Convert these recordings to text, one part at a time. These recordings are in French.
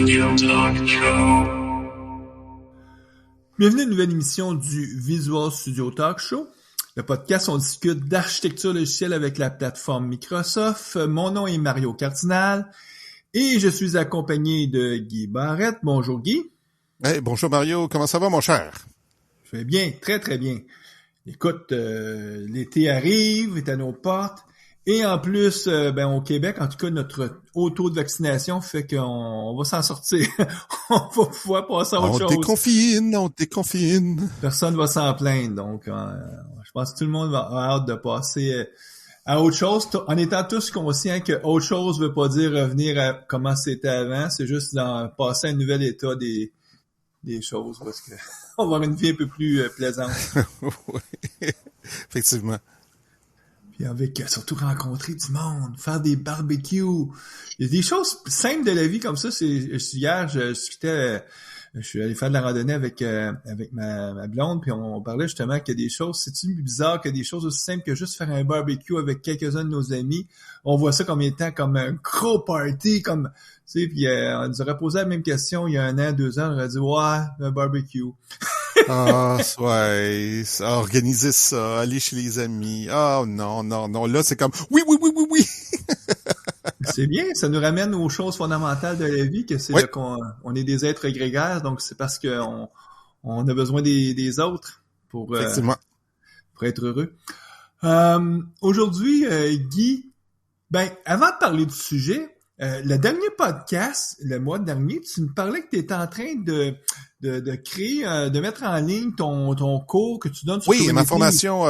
Studio Talk Show. Bienvenue à une nouvelle émission du Visual Studio Talk Show. Le podcast, on discute d'architecture logicielle avec la plateforme Microsoft. Mon nom est Mario Cardinal et je suis accompagné de Guy Barrette. Bonjour Guy. Hey, bonjour Mario, comment ça va mon cher? Je vais bien, très très bien. Écoute, l'été arrive, est à nos portes. Et en plus, au Québec, en tout cas, notre haut taux de vaccination fait qu'on va s'en sortir. On va pouvoir passer à autre chose. On déconfine. Personne va s'en plaindre. Donc, je pense que tout le monde va avoir hâte de passer à autre chose, en étant tous conscients que autre chose veut pas dire revenir à comment c'était avant. C'est juste passer à un nouvel état des choses parce que on va avoir une vie un peu plus plaisante. Oui, effectivement. Puis avec surtout rencontrer du monde, faire des barbecues. Il y a des choses simples de la vie comme ça. Hier, je suis allé faire de la randonnée avec ma blonde, puis on parlait justement qu'il y a des choses, c'est-tu bizarre qu'il y a des choses aussi simples que juste faire un barbecue avec quelques-uns de nos amis. On voit ça comme étant comme un gros party, comme tu sais, puis on nous aurait posé la même question il y a 1 an, 2 ans, on aurait dit ouais, un barbecue. Ouais, organiser ça, aller chez les amis. Non. Là, c'est comme oui. C'est bien, ça nous ramène aux choses fondamentales de la vie, que c'est là qu'on est des êtres grégaires, donc c'est parce que on a besoin des autres pour être heureux. Aujourd'hui, Guy, avant de parler du sujet, le dernier podcast, le mois dernier, tu me parlais que tu étais en train de créer, de mettre en ligne ton cours que tu donnes sur Kubernetes. Oui, ma formation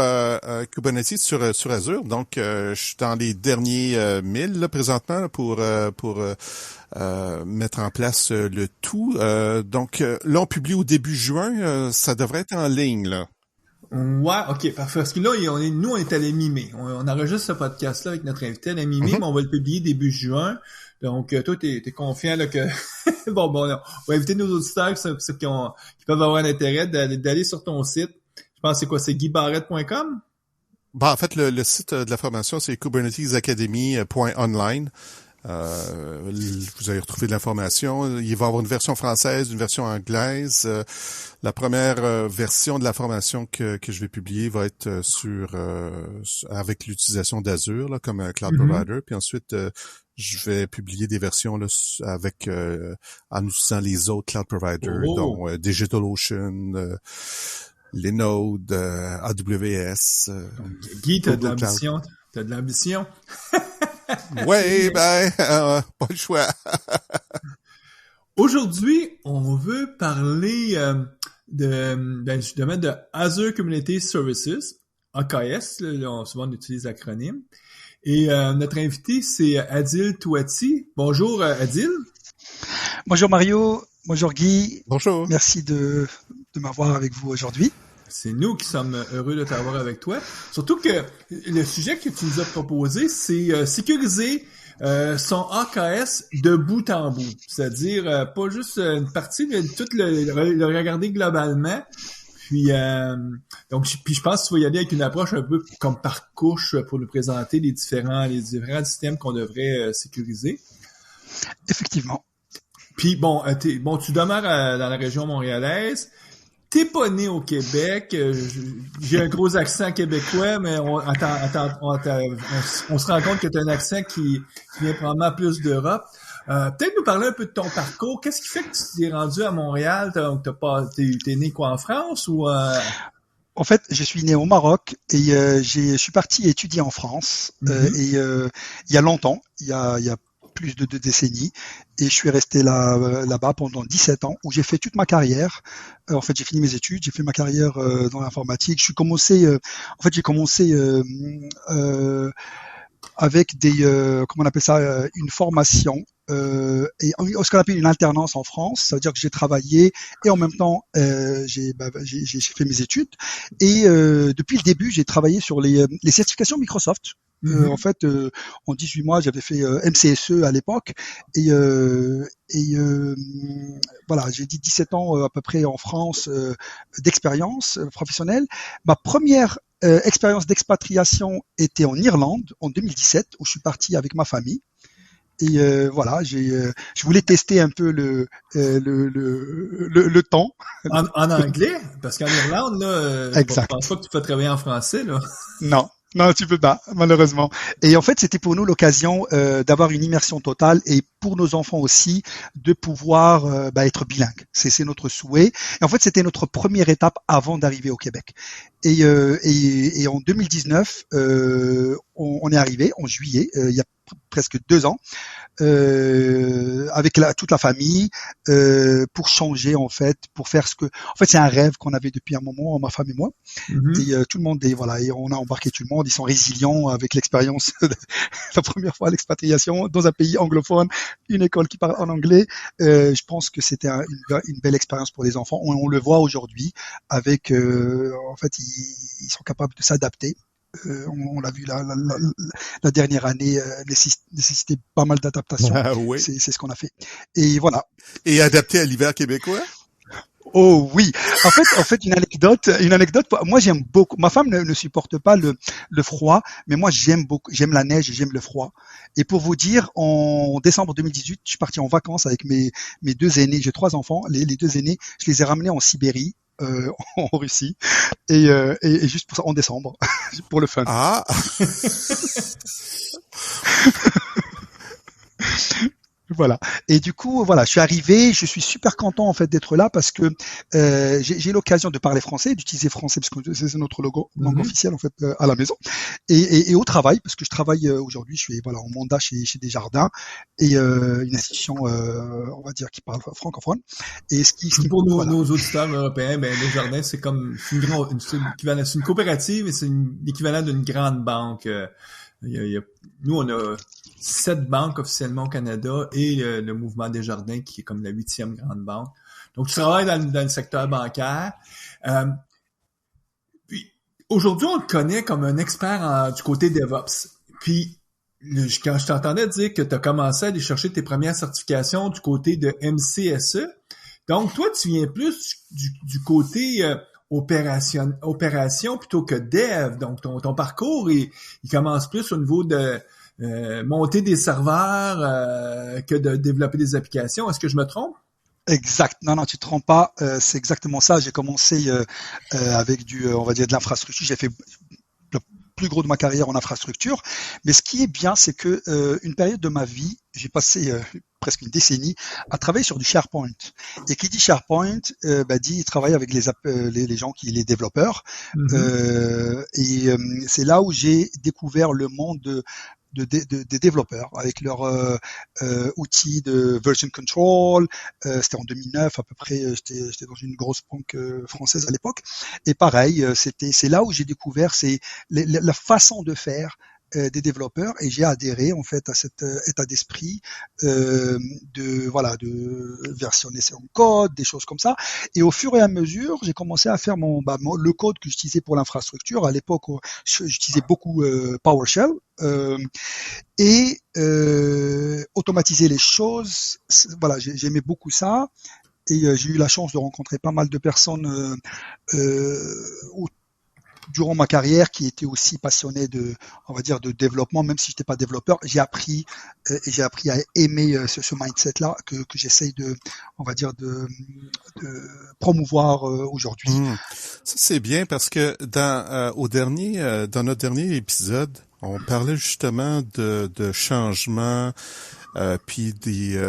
Kubernetes sur Azure. Donc, je suis dans les derniers 1000 là, présentement là, pour mettre en place le tout. Donc, là, on publie au début juin. Ça devrait être en ligne, là. Ouais, ok, parfait. Parce que là, nous, on est à la mi-mai. On enregistre ce podcast-là avec notre invité à la mi-mai, mais on va le publier début juin. Donc, toi, t'es confiant là que bon, on va inviter nos auditeurs qui peuvent avoir un intérêt d'aller sur ton site. Je pense que c'est guybarrette.com? En fait, le site de la formation, c'est kubernetesacademy.online. Vous allez retrouver de l'information. Il va y avoir une version française, une version anglaise. La première version de la formation que je vais publier va être avec l'utilisation d'Azure là, comme un cloud provider. Puis ensuite, je vais publier des versions là, en utilisant les autres cloud providers, dont DigitalOcean, Linode, AWS. Guy, t'as de l'ambition. T'as de l'ambition. Ouais, pas le choix. Aujourd'hui, on veut parler justement de Azure Kubernetes Services, AKS, là, souvent on utilise l'acronyme. Et notre invité, c'est Adil Touati. Bonjour Adil. Bonjour Mario, bonjour Guy. Bonjour. Merci de m'avoir avec vous aujourd'hui. C'est nous qui sommes heureux de t'avoir avec toi. Surtout que le sujet que tu nous as proposé, c'est sécuriser son AKS de bout en bout. C'est-à-dire pas juste une partie, mais tout le regarder globalement. Puis puis je pense que tu vas y aller avec une approche un peu comme par couche pour nous présenter les différents systèmes qu'on devrait sécuriser. Effectivement. Puis tu demeures dans la région montréalaise. T'es pas né au Québec. J'ai un gros accent québécois, mais on se rend compte que t'as un accent qui vient probablement plus d'Europe. Peut-être nous parler un peu de ton parcours. Qu'est-ce qui fait que tu t'es rendu à Montréal? T'es né quoi, en France ou En fait, je suis né au Maroc et je suis parti étudier en France. Il y a longtemps, il y a plus de 2 décennies, et je suis resté là-bas pendant 17 ans, où j'ai fait toute ma carrière. En fait, j'ai fini mes études, j'ai fait ma carrière dans l'informatique. J'ai commencé avec comment on appelle ça, une formation et ce qu'on appelle une alternance en France. Ça veut dire que j'ai travaillé et en même temps j'ai fait mes études. Et depuis le début, j'ai travaillé sur les certifications Microsoft. En fait, en 18 mois, j'avais fait MCSE à l'époque et voilà, j'ai dit 17 ans à peu près en France d'expérience professionnelle. Ma première expérience d'expatriation était en Irlande en 2017, où je suis parti avec ma famille. Et voilà, je voulais tester un peu le temps. En anglais? Parce qu'en Irlande, là, je pense Exact. pas que tu peux travailler en français, là. Non, non, tu peux pas, malheureusement. Et en fait, c'était pour nous l'occasion d'avoir une immersion totale et pour nos enfants aussi de pouvoir être bilingue. C'est notre souhait. Et en fait, c'était notre première étape avant d'arriver au Québec. Et en 2019, on est arrivé en juillet, il y a presque 2 ans, avec toute la famille, pour changer en fait, pour faire en fait c'est un rêve qu'on avait depuis un moment, ma femme et moi. Mm-hmm. Et tout le monde et on a embarqué tout le monde. Ils sont résilients avec l'expérience de la première fois l'expatriation dans un pays anglophone, une école qui parle en anglais. Je pense que c'était une belle expérience pour les enfants. On le voit aujourd'hui avec, en fait, ils sont capables de s'adapter. On l'a vu la dernière année nécessitait pas mal d'adaptation. Ah oui. C'est ce qu'on a fait. Et voilà. Et adapté à l'hiver québécois? Oh oui. En fait, une anecdote. Moi, j'aime beaucoup. Ma femme ne supporte pas le froid, mais moi, j'aime la neige et j'aime le froid. Et pour vous dire, en décembre 2018, je suis parti en vacances avec mes 2 aînés. J'ai 3 enfants. Les 2 aînés, je les ai ramenés en Sibérie. En Russie et juste pour ça en décembre pour le fun. Ah. Voilà. Et du coup, voilà, je suis arrivé, je suis super content en fait d'être là parce que j'ai l'occasion de parler français, d'utiliser français parce que c'est notre langue officielle en fait à la maison et au travail parce que je travaille aujourd'hui, je suis en mandat chez Desjardins et une institution on va dire qui parle francophone. Et ce qui pour nos auditeurs européens, Desjardins c'est comme c'est une coopérative et c'est l'équivalent d'une grande banque. Nous on a 7 banques officiellement au Canada et le mouvement Desjardins qui est comme la 8e grande banque. Donc, tu travailles dans le secteur bancaire. Puis, aujourd'hui, on te connaît comme un expert du côté DevOps. Puis, quand je t'entendais dire que tu as commencé à aller chercher tes premières certifications du côté de MCSE, donc toi, tu viens plus du côté opération plutôt que dev. Donc, ton parcours, il commence plus au niveau de monter des serveurs que de développer des applications. Est-ce que je me trompe? Exact. Non, tu te trompes pas. C'est exactement ça. J'ai commencé avec on va dire de l'infrastructure. J'ai fait le plus gros de ma carrière en infrastructure. Mais ce qui est bien, c'est que une période de ma vie, j'ai passé presque une décennie à travailler sur du SharePoint. Et qui dit SharePoint, dit travailler avec les gens les développeurs. Et c'est là où j'ai découvert le monde des développeurs avec leurs outils de version control. C'était en 2009 à peu près. J'étais dans une grosse banque française à l'époque. Et pareil, c'est là où j'ai découvert la façon de faire des développeurs et j'ai adhéré en fait à cet état d'esprit de versionner son code, des choses comme ça. Et au fur et à mesure, j'ai commencé à faire le code que j'utilisais pour l'infrastructure. À l'époque, j'utilisais beaucoup PowerShell et automatiser les choses. Voilà, j'aimais beaucoup ça. Et j'ai eu la chance de rencontrer pas mal de personnes durant ma carrière qui étaient aussi passionnées de développement, même si je n'étais pas développeur. J'ai appris à aimer ce mindset-là que j'essaye de promouvoir aujourd'hui. Ça c'est bien parce que dans notre dernier épisode, on parlait justement de changements. Puis des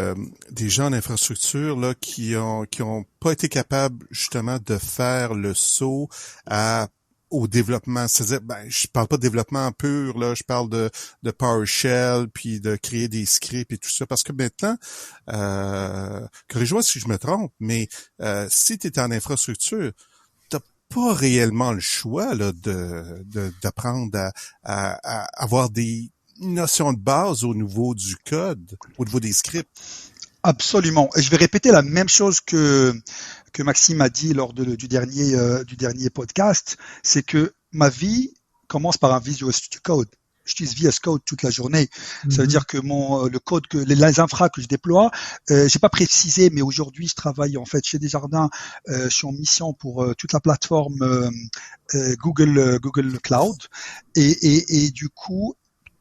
gens en infrastructure là qui ont pas été capables justement de faire le saut au développement. C'est-à-dire, je parle pas de développement pur, là, je parle de PowerShell, puis de créer des scripts et tout ça. Parce que maintenant, corrige-moi si je me trompe, mais si tu es en infrastructure, t'as pas réellement le choix là d'apprendre à avoir des notions de base au niveau du code, au niveau des scripts. Absolument. Et je vais répéter la même chose que Maxime a dit lors du dernier podcast, c'est que ma vie commence par un Visual Studio Code. J'utilise VS Code toute la journée. Ça veut dire que le code les infras que je déploie, j'ai pas précisé, mais aujourd'hui je travaille en fait chez Desjardins. Je suis en mission pour toute la plateforme Google Cloud et du coup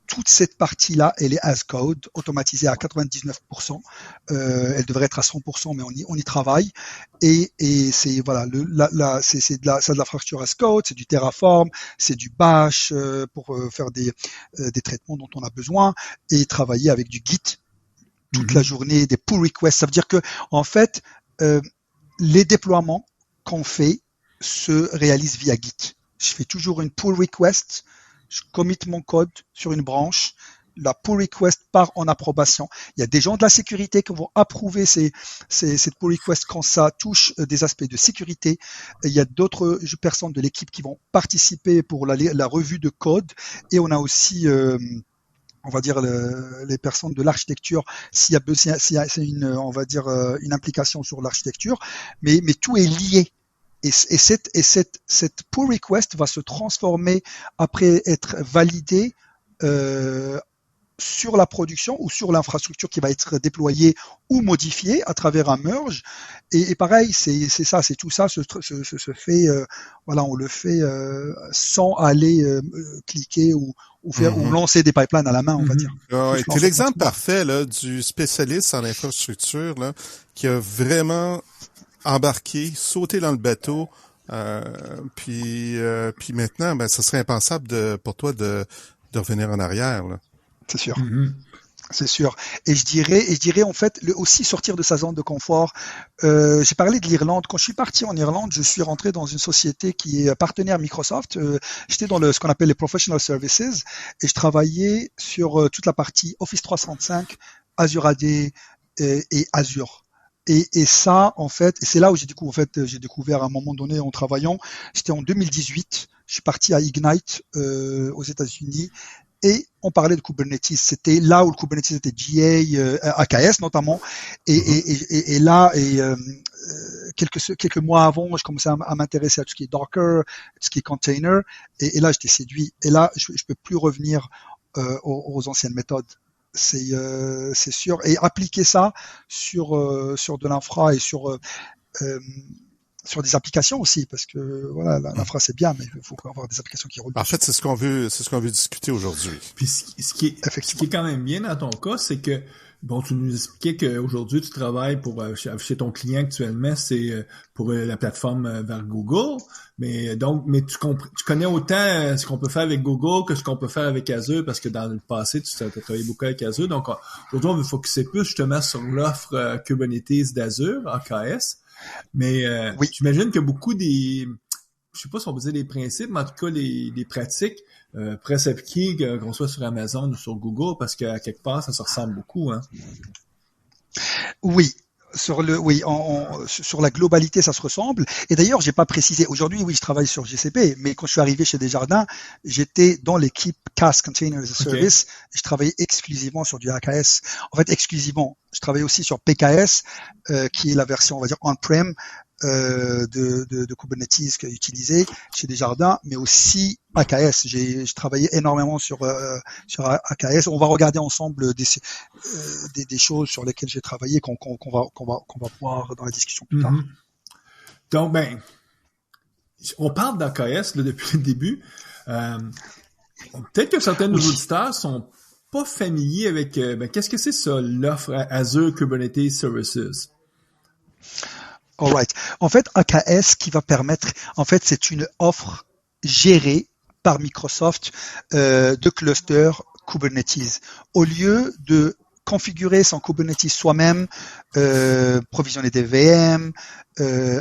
toute cette partie-là, elle est as code, automatisée à 99%. Elle devrait être à 100%, mais on y travaille. Et c'est voilà, c'est de l'infrastructure as code, c'est du Terraform, c'est du Bash pour faire des traitements dont on a besoin, et travailler avec du Git toute la journée, des pull requests. Ça veut dire que en fait, les déploiements qu'on fait se réalisent via Git. Je fais toujours une pull request. Je commit mon code sur une branche, la pull request part en approbation. Il y a des gens de la sécurité qui vont approuver cette pull request quand ça touche des aspects de sécurité. Et il y a d'autres personnes de l'équipe qui vont participer pour la revue de code. Et on a aussi, on va dire, les personnes de l'architecture, s'il y a une, on va dire, une implication sur l'architecture. Mais tout est lié. Et cette pull request va se transformer après être validée sur la production ou sur l'infrastructure qui va être déployée ou modifiée à travers un merge. Et pareil, c'est ça, c'est tout ça se fait, voilà, on le fait sans aller cliquer ou faire ou lancer des pipelines à la main, on va dire. Ouais, c'est l'exemple parfait là du spécialiste en infrastructure là qui a vraiment embarquer, sauter dans le bateau, puis maintenant, ben, ça serait impensable pour toi de revenir en arrière, là. C'est sûr. C'est sûr. Et je dirais en fait aussi sortir de sa zone de confort. J'ai parlé de l'Irlande. Quand je suis parti en Irlande, je suis rentré dans une société qui est partenaire Microsoft. J'étais dans ce qu'on appelle les professional services et je travaillais sur toute la partie Office 365, Azure AD et Azure. Et ça, en fait, et c'est là où j'ai découvert à un moment donné en travaillant. C'était en 2018. Je suis parti à Ignite aux États-Unis et on parlait de Kubernetes. C'était là où le Kubernetes était GA, AKS notamment. Et là, quelques mois avant, je commençais à m'intéresser à tout ce qui est Docker, tout ce qui est container. Et là, j'étais séduit. Et là, je peux plus revenir aux anciennes méthodes. C'est sûr, et appliquer ça sur de l'infra et sur des applications aussi, parce que voilà, l'infra c'est bien, mais il faut avoir des applications qui roulent. En fait, c'est ce qu'on veut discuter aujourd'hui. Puis ce qui est quand même bien dans ton cas, c'est que bon, tu nous expliquais qu'aujourd'hui tu travailles chez ton client actuellement, c'est pour la plateforme vers Google, mais tu connais autant ce qu'on peut faire avec Google que ce qu'on peut faire avec Azure, parce que dans le passé tu as travaillé beaucoup avec Azure, donc aujourd'hui on veut focuser plus justement sur l'offre Kubernetes d'Azure, AKS, mais oui. J'imagine que beaucoup je sais pas si on peut dire des principes, mais en tout cas des pratiques pourraient s'appliquer qu'on soit sur Amazon ou sur Google, parce qu'à quelque part ça se ressemble beaucoup, hein. Oui. Sur la globalité, ça se ressemble. Et d'ailleurs, j'ai pas précisé. Aujourd'hui, oui, je travaille sur GCP, mais quand je suis arrivé chez Desjardins, j'étais dans l'équipe CAS, Container as a Service. Okay. Et je travaillais exclusivement sur du AKS. En fait, exclusivement. Je travaillais aussi sur PKS, qui est la version, on va dire, on-prem de Kubernetes qui est utilisé chez Desjardins, mais aussi AKS. J'ai travaillé énormément sur AKS. On va regarder ensemble des choses sur lesquelles j'ai travaillé qu'on va voir dans la discussion plus tard. Donc, on parle d'AKS depuis le début. Peut-être que certains de nos auditeurs sont pas familiers avec qu'est-ce que c'est ça, l'offre Azure Kubernetes Services? Alright. En fait, AKS qui va permettre, en fait, c'est une offre gérée par Microsoft de cluster Kubernetes. Au lieu de configurer son Kubernetes soi-même, provisionner des VM,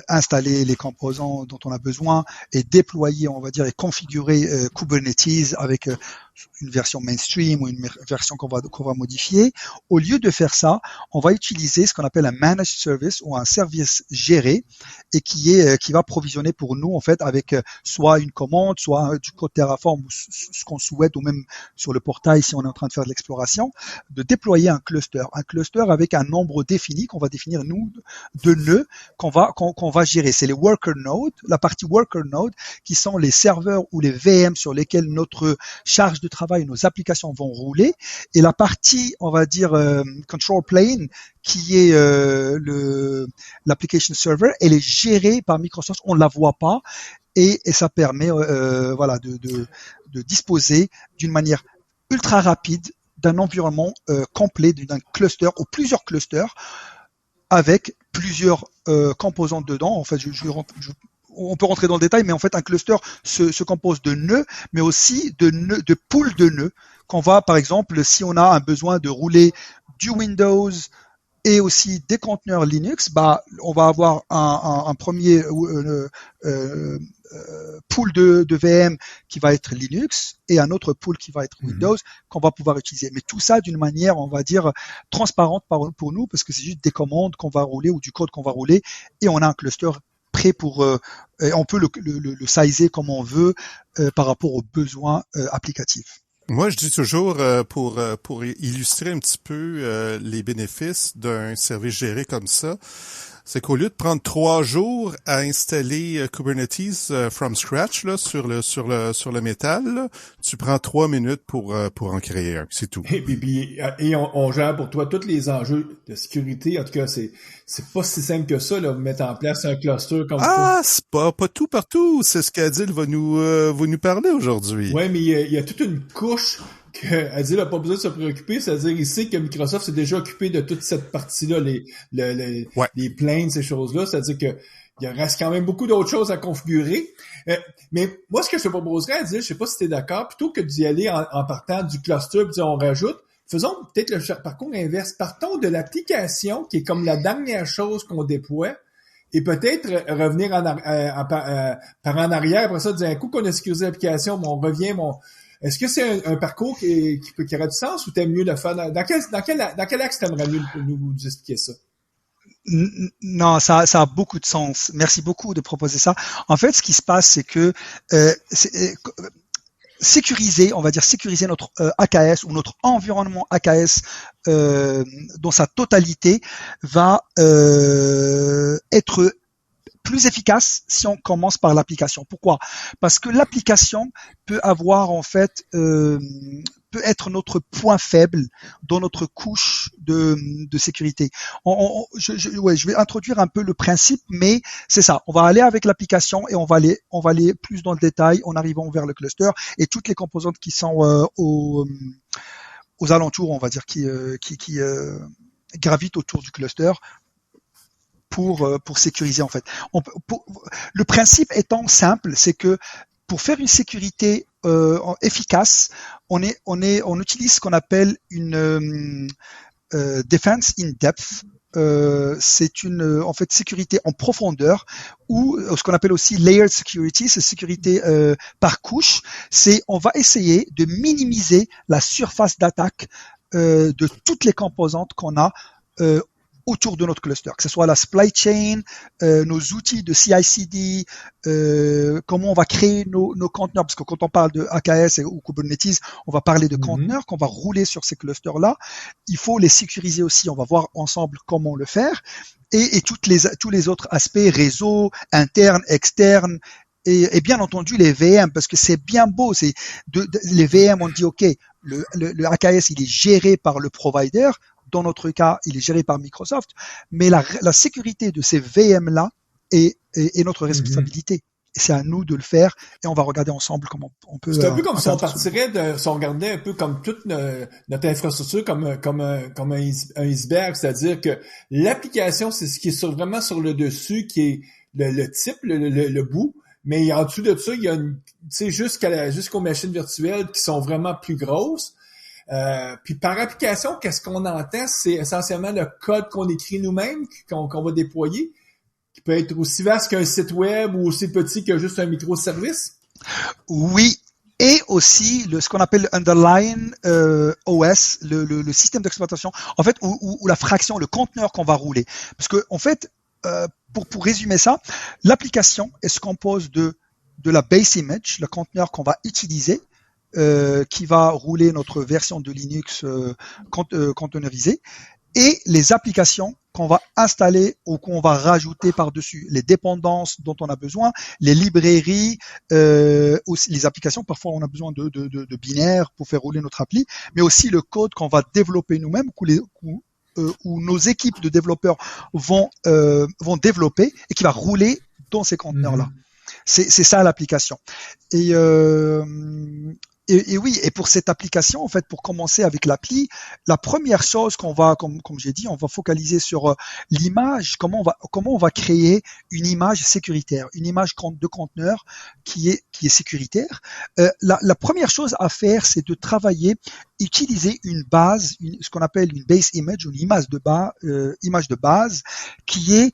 installer les composants dont on a besoin et déployer, on va dire, et configurer Kubernetes avec une version mainstream ou une version qu'on va modifier. Au lieu de faire ça, on va utiliser ce qu'on appelle un managed service ou un service géré et qui va provisionner pour nous en fait avec soit une commande, soit du code Terraform ou ce qu'on souhaite, ou même sur le portail si on est en train de faire de l'exploration, de déployer un cluster avec un nombre défini qu'on va définir nous de nœuds qu'on va gérer. C'est les worker nodes, la partie worker node qui sont les serveurs ou les VM sur lesquels notre charge de travail, nos applications vont rouler, et la partie, on va dire, control plane, qui est l'application server, elle est gérée par Microsoft, on ne la voit pas, et ça permet de disposer d'une manière ultra rapide d'un environnement complet, d'un cluster ou plusieurs clusters avec plusieurs composantes dedans. En fait, on peut rentrer dans le détail, mais en fait, un cluster se compose de nœuds, mais aussi de pools de nœuds. Qu'on va, par exemple, si on a un besoin de rouler du Windows et aussi des conteneurs Linux, on va avoir un premier pool de VM qui va être Linux et un autre pool qui va être Windows qu'on va pouvoir utiliser. Mais tout ça d'une manière, on va dire, transparente pour nous, parce que c'est juste des commandes qu'on va rouler ou du code qu'on va rouler, et on a un cluster prêt pour, et on peut le sizer comme on veut par rapport aux besoins applicatifs. Moi, je dis toujours, pour illustrer un petit peu les bénéfices d'un service géré comme ça, c'est qu'au lieu de prendre 3 jours à installer Kubernetes from scratch là sur le métal, là, tu prends 3 minutes pour en créer un, c'est tout. Et on gère pour toi tous les enjeux de sécurité. En tout cas, c'est pas si simple que ça là, mettre en place un cluster comme ça. Ah, c'est pas tout partout. C'est ce qu'Adil va nous parler aujourd'hui. Ouais, mais il y a toute une couche que Adil n'a pas besoin de se préoccuper, c'est-à-dire il sait que Microsoft s'est déjà occupé de toute cette partie-là, les planes, ces choses-là, c'est-à-dire que il reste quand même beaucoup d'autres choses à configurer. Mais moi, ce que je te proposerais, Adil, je sais pas si tu es d'accord, plutôt que d'y aller en partant du cluster, puis on rajoute, faisons peut-être le parcours inverse. Partons de l'application, qui est comme la dernière chose qu'on déploie, et peut-être revenir par en arrière, après ça, dire un coup qu'on a sécurisé l'application, on revient, est-ce que c'est un parcours qui aurait du sens ou t'aimes mieux le faire? Dans quel axe t'aimerais mieux nous expliquer ça? Non, ça a beaucoup de sens. Merci beaucoup de proposer ça. En fait, ce qui se passe, c'est que sécuriser notre AKS ou notre environnement AKS dans sa totalité va être plus efficace si on commence par l'application. Pourquoi? Parce que l'application peut avoir en fait peut être notre point faible dans notre couche de sécurité. Je vais introduire un peu le principe, mais c'est ça. On va aller avec l'application et on va aller plus dans le détail en arrivant vers le cluster et toutes les composantes qui sont aux alentours, on va dire, qui gravitent autour du cluster. Pour sécuriser en fait. Le principe étant simple, c'est que pour faire une sécurité efficace, on utilise ce qu'on appelle une defense in depth. C'est une en fait sécurité en profondeur ou ce qu'on appelle aussi layered security, c'est sécurité par couche. C'est on va essayer de minimiser la surface d'attaque de toutes les composantes qu'on a autour de notre cluster, que ce soit la supply chain, nos outils de CI/CD, comment on va créer nos conteneurs, parce que quand on parle de AKS ou Kubernetes, on va parler de conteneurs qu'on va rouler sur ces clusters-là. Il faut les sécuriser aussi. On va voir ensemble comment le faire et tous les autres aspects, réseau, interne, externe. Et bien entendu les VM, parce que c'est bien beau, les VM, on dit ok, le AKS il est géré par le provider. Dans notre cas, il est géré par Microsoft, mais la sécurité de ces VM-là est notre responsabilité. Et c'est à nous de le faire, et on va regarder ensemble comment on peut. C'est un peu comme si on partirait si on regardait un peu comme toute notre infrastructure comme un iceberg, c'est-à-dire que l'application, c'est ce qui est vraiment sur le dessus, qui est le type, le bout, mais en dessous de ça, il y a jusqu'aux machines virtuelles qui sont vraiment plus grosses. Puis par application, qu'est-ce qu'on entend? C'est essentiellement le code qu'on écrit nous-mêmes, qu'on va déployer, qui peut être aussi vaste qu'un site web ou aussi petit que juste un microservice. Oui, et aussi ce qu'on appelle underlying OS, le système d'exploitation, en fait, ou la fraction, le conteneur qu'on va rouler. Parce que en fait, pour résumer ça, l'application elle se compose de la base image, le conteneur qu'on va utiliser, qui va rouler notre version de Linux containerisée, et les applications qu'on va installer ou qu'on va rajouter par-dessus, les dépendances dont on a besoin, les librairies, aussi les applications, parfois on a besoin de binaires pour faire rouler notre appli, mais aussi le code qu'on va développer nous-mêmes, où nos équipes de développeurs vont développer et qui va rouler dans ces conteneurs-là. C'est ça l'application. Et oui, et pour cette application, en fait, pour commencer avec l'appli, la première chose qu'on va, comme j'ai dit, on va focaliser sur l'image, comment on va créer une image sécuritaire, une image de conteneur qui est sécuritaire. La première chose à faire, c'est de travailler, utiliser une base, ce qu'on appelle une base image, une image de base, qui est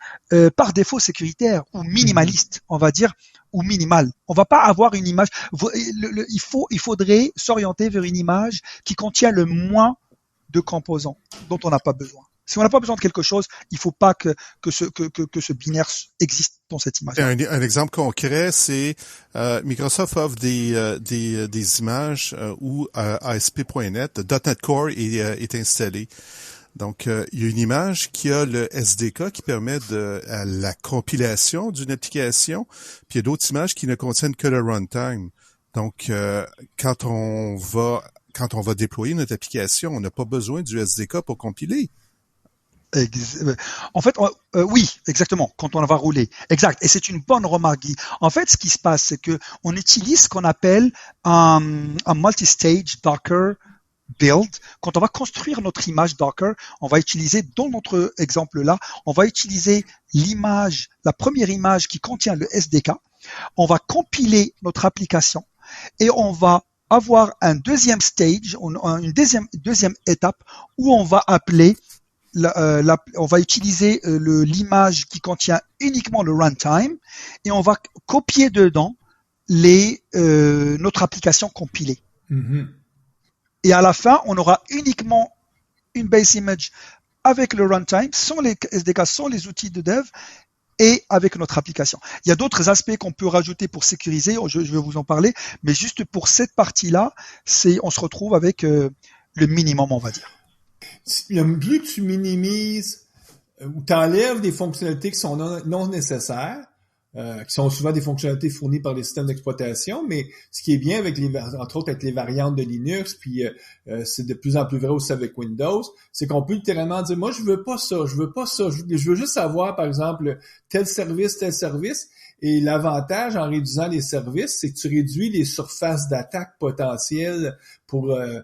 par défaut sécuritaire ou minimaliste, on va dire, ou minimal. On va pas avoir une image. Il faudrait s'orienter vers une image qui contient le moins de composants dont on n'a pas besoin. Si on n'a pas besoin de quelque chose, il faut pas que ce binaire existe dans cette image. Un exemple concret, c'est Microsoft offre des images où ASP.NET, .NET Core est installé. Donc, il y a une image qui a le SDK qui permet à la compilation d'une application, puis il y a d'autres images qui ne contiennent que le runtime. Donc, quand on va déployer notre application, on n'a pas besoin du SDK pour compiler. En fait, oui, exactement, quand on va rouler. Exact. Et c'est une bonne remarque, Guy. En fait, ce qui se passe, c'est que on utilise ce qu'on appelle un multi-stage Docker build. Quand on va construire notre image Docker, on va utiliser, dans notre exemple-là, on va utiliser l'image, la première image qui contient le SDK. On va compiler notre application et on va avoir un deuxième stage, une deuxième étape où on va appeler on va utiliser l'image qui contient uniquement le runtime et on va copier dedans notre application compilée. Mm-hmm. Et à la fin, on aura uniquement une base image avec le runtime, sans les SDK, sans les outils de dev et avec notre application. Il y a d'autres aspects qu'on peut rajouter pour sécuriser, je vais vous en parler, mais juste pour cette partie-là, on se retrouve avec le minimum, on va dire. Plus tu minimises ou t'enlèves des fonctionnalités qui sont non nécessaires, qui sont souvent des fonctionnalités fournies par les systèmes d'exploitation, mais ce qui est bien avec entre autres avec les variantes de Linux, puis c'est de plus en plus vrai aussi avec Windows, c'est qu'on peut littéralement dire moi je veux pas ça, je veux juste avoir par exemple tel service, et l'avantage en réduisant les services, c'est que tu réduis les surfaces d'attaque potentielles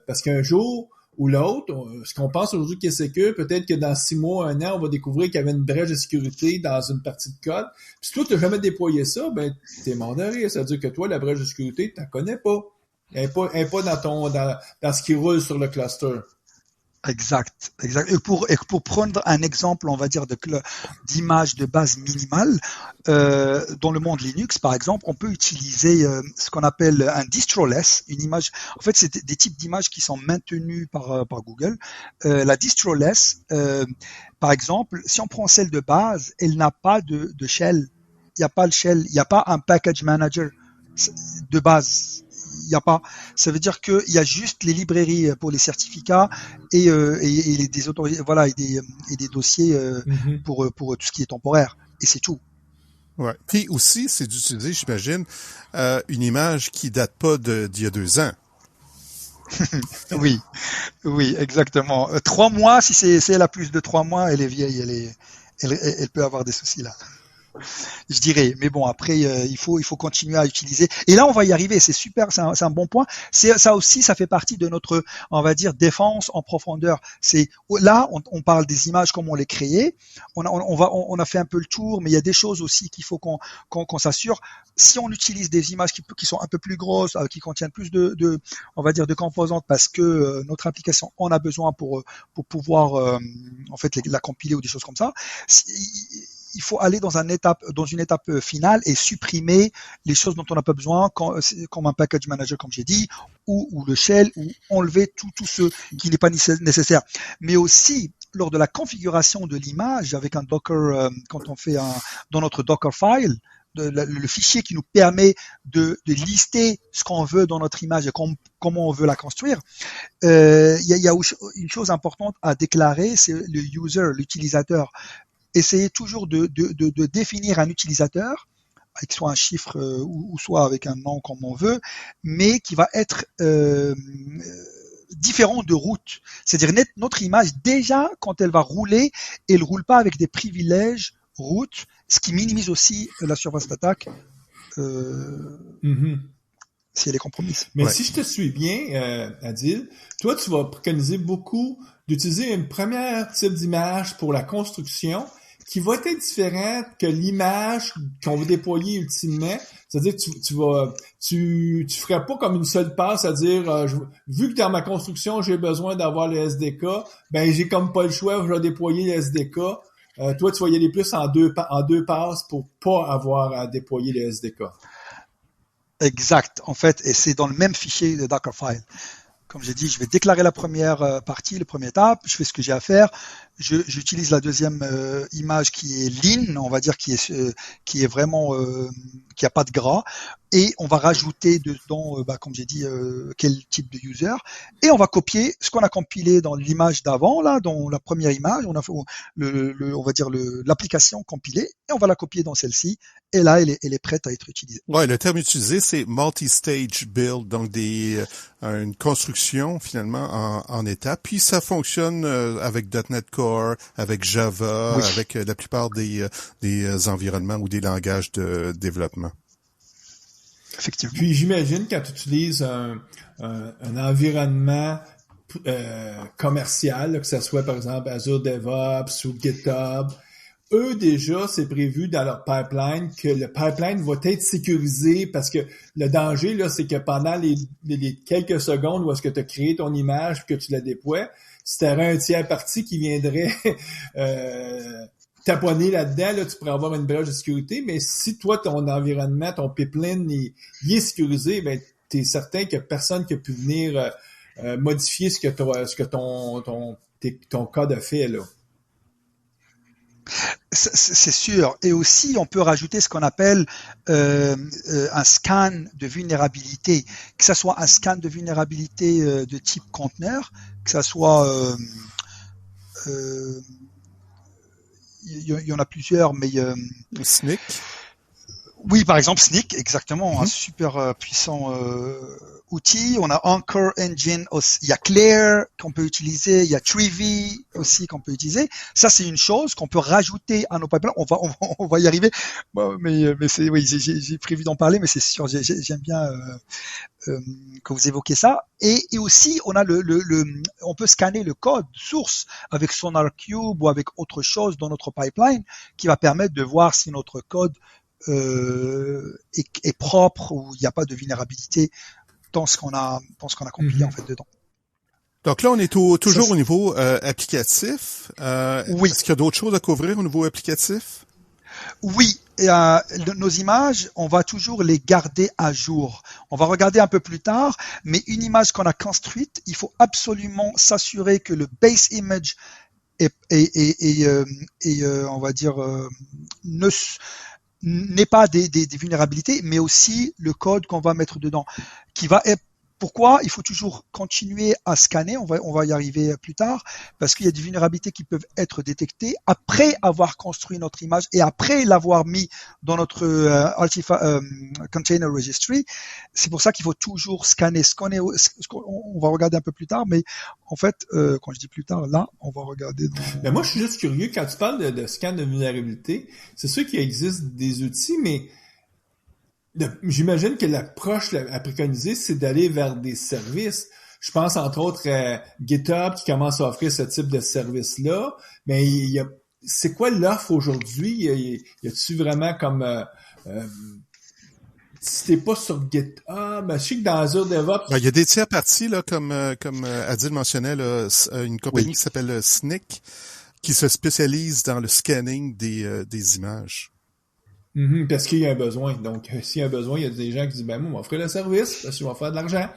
parce qu'un jour ou l'autre, ce qu'on pense aujourd'hui qui est sécure, peut-être que dans 6 mois, 1 an, on va découvrir qu'il y avait une brèche de sécurité dans une partie de code. Puis si toi, tu n'as jamais déployé ça, ben t'es mort de rire. Ça veut dire que toi, la brèche de sécurité, tu la connais pas. Elle n'est pas dans ce qui roule sur le cluster. Exact. Et pour prendre un exemple, on va dire d'image de base minimale, dans le monde Linux, par exemple, on peut utiliser ce qu'on appelle un distroless, une image. En fait, c'est des types d'images qui sont maintenues par Google. La distroless, par exemple, si on prend celle de base, elle n'a pas de shell. Il n'y a pas le shell, il n'y a pas un package manager de base. Il y a pas. Ça veut dire qu'il y a juste les librairies pour les certificats et des autorités, voilà, et des dossiers pour tout ce qui est temporaire. Et c'est tout. Ouais. Puis aussi, c'est d'utiliser, j'imagine, une image qui date pas d'il y a 2 ans. Oui, exactement. 3 mois, si elle a plus de 3 mois, elle est vieille, elle peut avoir des soucis là. Je dirais, mais bon, après il faut continuer à utiliser. Et là, on va y arriver. C'est super, c'est un bon point. Ça aussi, ça fait partie de notre, on va dire, défense en profondeur. C'est là, on parle des images, comment on les créer. On a fait un peu le tour, mais il y a des choses aussi qu'il faut qu'on s'assure. Si on utilise des images qui sont un peu plus grosses, qui contiennent plus on va dire, de composantes, parce que notre application en a besoin pour pouvoir en fait la compiler ou des choses comme ça. Il faut aller dans une étape finale et supprimer les choses dont on n'a pas besoin, comme un package manager, comme j'ai dit, ou le shell, ou enlever tout ce qui n'est pas nécessaire. Mais aussi, lors de la configuration de l'image avec un Docker, quand on fait dans notre Docker file, le fichier qui nous permet de lister ce qu'on veut dans notre image et comment on veut la construire, il y a une chose importante à déclarer, c'est le user, l'utilisateur. Essayez toujours de définir un utilisateur avec soit un chiffre ou soit avec un nom comme on veut, mais qui va être différent de route. C'est-à-dire notre image, déjà, quand elle va rouler, elle roule pas avec des privilèges route, ce qui minimise aussi la surface d'attaque. si elle est compromise. Mais Ouais. si je te suis bien, Adil, toi, tu vas préconiser beaucoup d'utiliser une première type d'image pour la construction qui va être différente que l'image qu'on va déployer ultimement. C'est-à-dire que tu ferais pas comme une seule passe à dire, vu que dans ma construction, j'ai besoin d'avoir le SDK, ben, j'ai comme pas le choix, je vais déployer le SDK. Toi, tu vas y aller plus en deux passes pour pas avoir à déployer le SDK. Exact, en fait, et c'est dans le même fichier de Dockerfile. Comme j'ai dit, je vais déclarer la première partie, la première étape, je fais ce que j'ai à faire, j'utilise la deuxième image qui est lean, on va dire qui est vraiment qui a pas de gras, et on va rajouter dedans, comme j'ai dit, quel type de user, et on va copier ce qu'on a compilé dans l'image d'avant, là, dans la première image, on a fait on va dire l'application compilée, et on va la copier dans celle-ci, et là, elle est prête à être utilisée. Ouais, le terme utilisé, c'est multi-stage build, donc une construction finalement en étapes. Puis ça fonctionne avec .NET Core, avec Java, Oui. avec la plupart des environnements ou des langages de développement. Effectivement. Puis j'imagine quand tu utilises un environnement commercial, là, que ce soit par exemple Azure DevOps ou GitHub, eux déjà, c'est prévu dans leur pipeline que le pipeline va être sécurisé parce que le danger, là, c'est que pendant les quelques secondes où est-ce que tu as créé ton image et que tu la déploies, si tu aurais un tiers parti qui viendrait taponner là-dedans, là, tu pourrais avoir une brèche de sécurité, mais si toi, ton environnement, ton pipeline, il est sécurisé, ben, tu es certain qu'il n'y a personne qui a pu venir modifier ce que ton code a fait, là. C'est sûr. Et aussi, on peut rajouter ce qu'on appelle un scan de vulnérabilité, que ça soit un scan de vulnérabilité de type conteneur, que ça soit il y en a plusieurs, mais Snyk. oui, par exemple Snyk, exactement, un super puissant outil. On a Anchor Engine aussi. Il y a Claire qu'on peut utiliser, il y a Trivy aussi qu'on peut utiliser. Ça, c'est une chose qu'on peut rajouter à nos pipelines. On va y arriver. Bon, mais c'est, oui, j'ai prévu d'en parler, mais c'est sûr, j'aime bien que vous évoquez ça. Et aussi, on a on peut scanner le code source avec SonarQube ou avec autre chose dans notre pipeline qui va permettre de voir si notre code est propre ou il n'y a pas de vulnérabilité dans ce qu'on a compilé en fait dedans. Donc là, on est toujours au niveau applicatif. Oui. Est-ce qu'il y a d'autres choses à couvrir au niveau applicatif? Oui. Et, nos images, on va toujours les garder à jour. On va regarder un peu plus tard, mais une image qu'on a construite, il faut absolument s'assurer que le base image on va dire n'est pas des vulnérabilités, mais aussi le code qu'on va mettre dedans, qui va être. Pourquoi il faut toujours continuer à scanner, on va y arriver plus tard, parce qu'il y a des vulnérabilités qui peuvent être détectées après avoir construit notre image et après l'avoir mis dans notre Container Registry. C'est pour ça qu'il faut toujours scanner. On va regarder un peu plus tard, mais en fait, quand je dis plus tard, là, on va regarder dans... Mais moi, je suis juste curieux, quand tu parles de scan de vulnérabilité, c'est sûr qu'il existe des outils, mais j'imagine que l'approche à préconiser, c'est d'aller vers des services. Je pense entre autres à GitHub qui commence à offrir ce type de service-là. Mais c'est quoi l'offre aujourd'hui? Y a-tu vraiment comme... si t'es pas sur GitHub, je sais que dans Azure DevOps... Il y a des tiers parties, là, comme Adil mentionnait, là, une compagnie qui s'appelle Snyk, qui se spécialise dans le scanning des images. Parce qu'il y a un besoin. Donc, s'il y a un besoin, il y a des gens qui disent, ben, moi, on m'offrir le service, parce qu'ils vont faire de l'argent.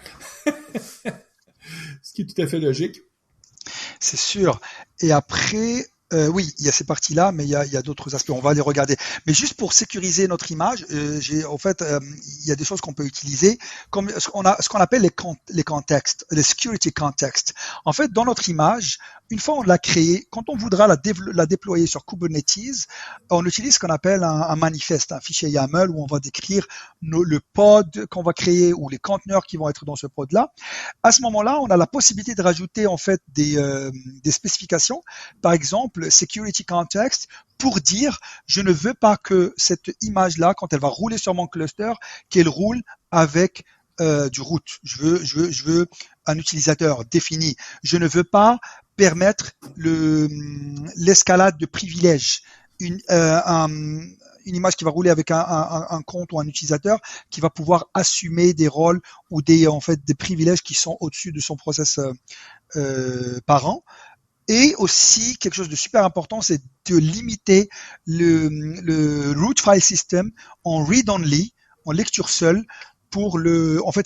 Ce qui est tout à fait logique. C'est sûr. Et après, oui, il y a ces parties-là, mais il y a d'autres aspects. On va les regarder. Mais juste pour sécuriser notre image, en fait, il y a des choses qu'on peut utiliser, comme ce qu'on appelle les contextes, les security contexts. En fait, dans notre image, une fois on l'a créée, quand on voudra la déployer sur Kubernetes, on utilise ce qu'on appelle un manifeste, un fichier YAML où on va décrire le pod qu'on va créer ou les conteneurs qui vont être dans ce pod-là. À ce moment-là, on a la possibilité de rajouter en fait des spécifications. Par exemple, security context pour dire je ne veux pas que cette image-là, quand elle va rouler sur mon cluster, qu'elle roule avec du root. Je veux un utilisateur défini. Je ne veux pas permettre l'escalade de privilèges. Une image qui va rouler avec un compte ou un utilisateur qui va pouvoir assumer des rôles ou des privilèges qui sont au-dessus de son process parent. Et aussi, quelque chose de super important, c'est de limiter le root file system en read-only, en lecture seule, pour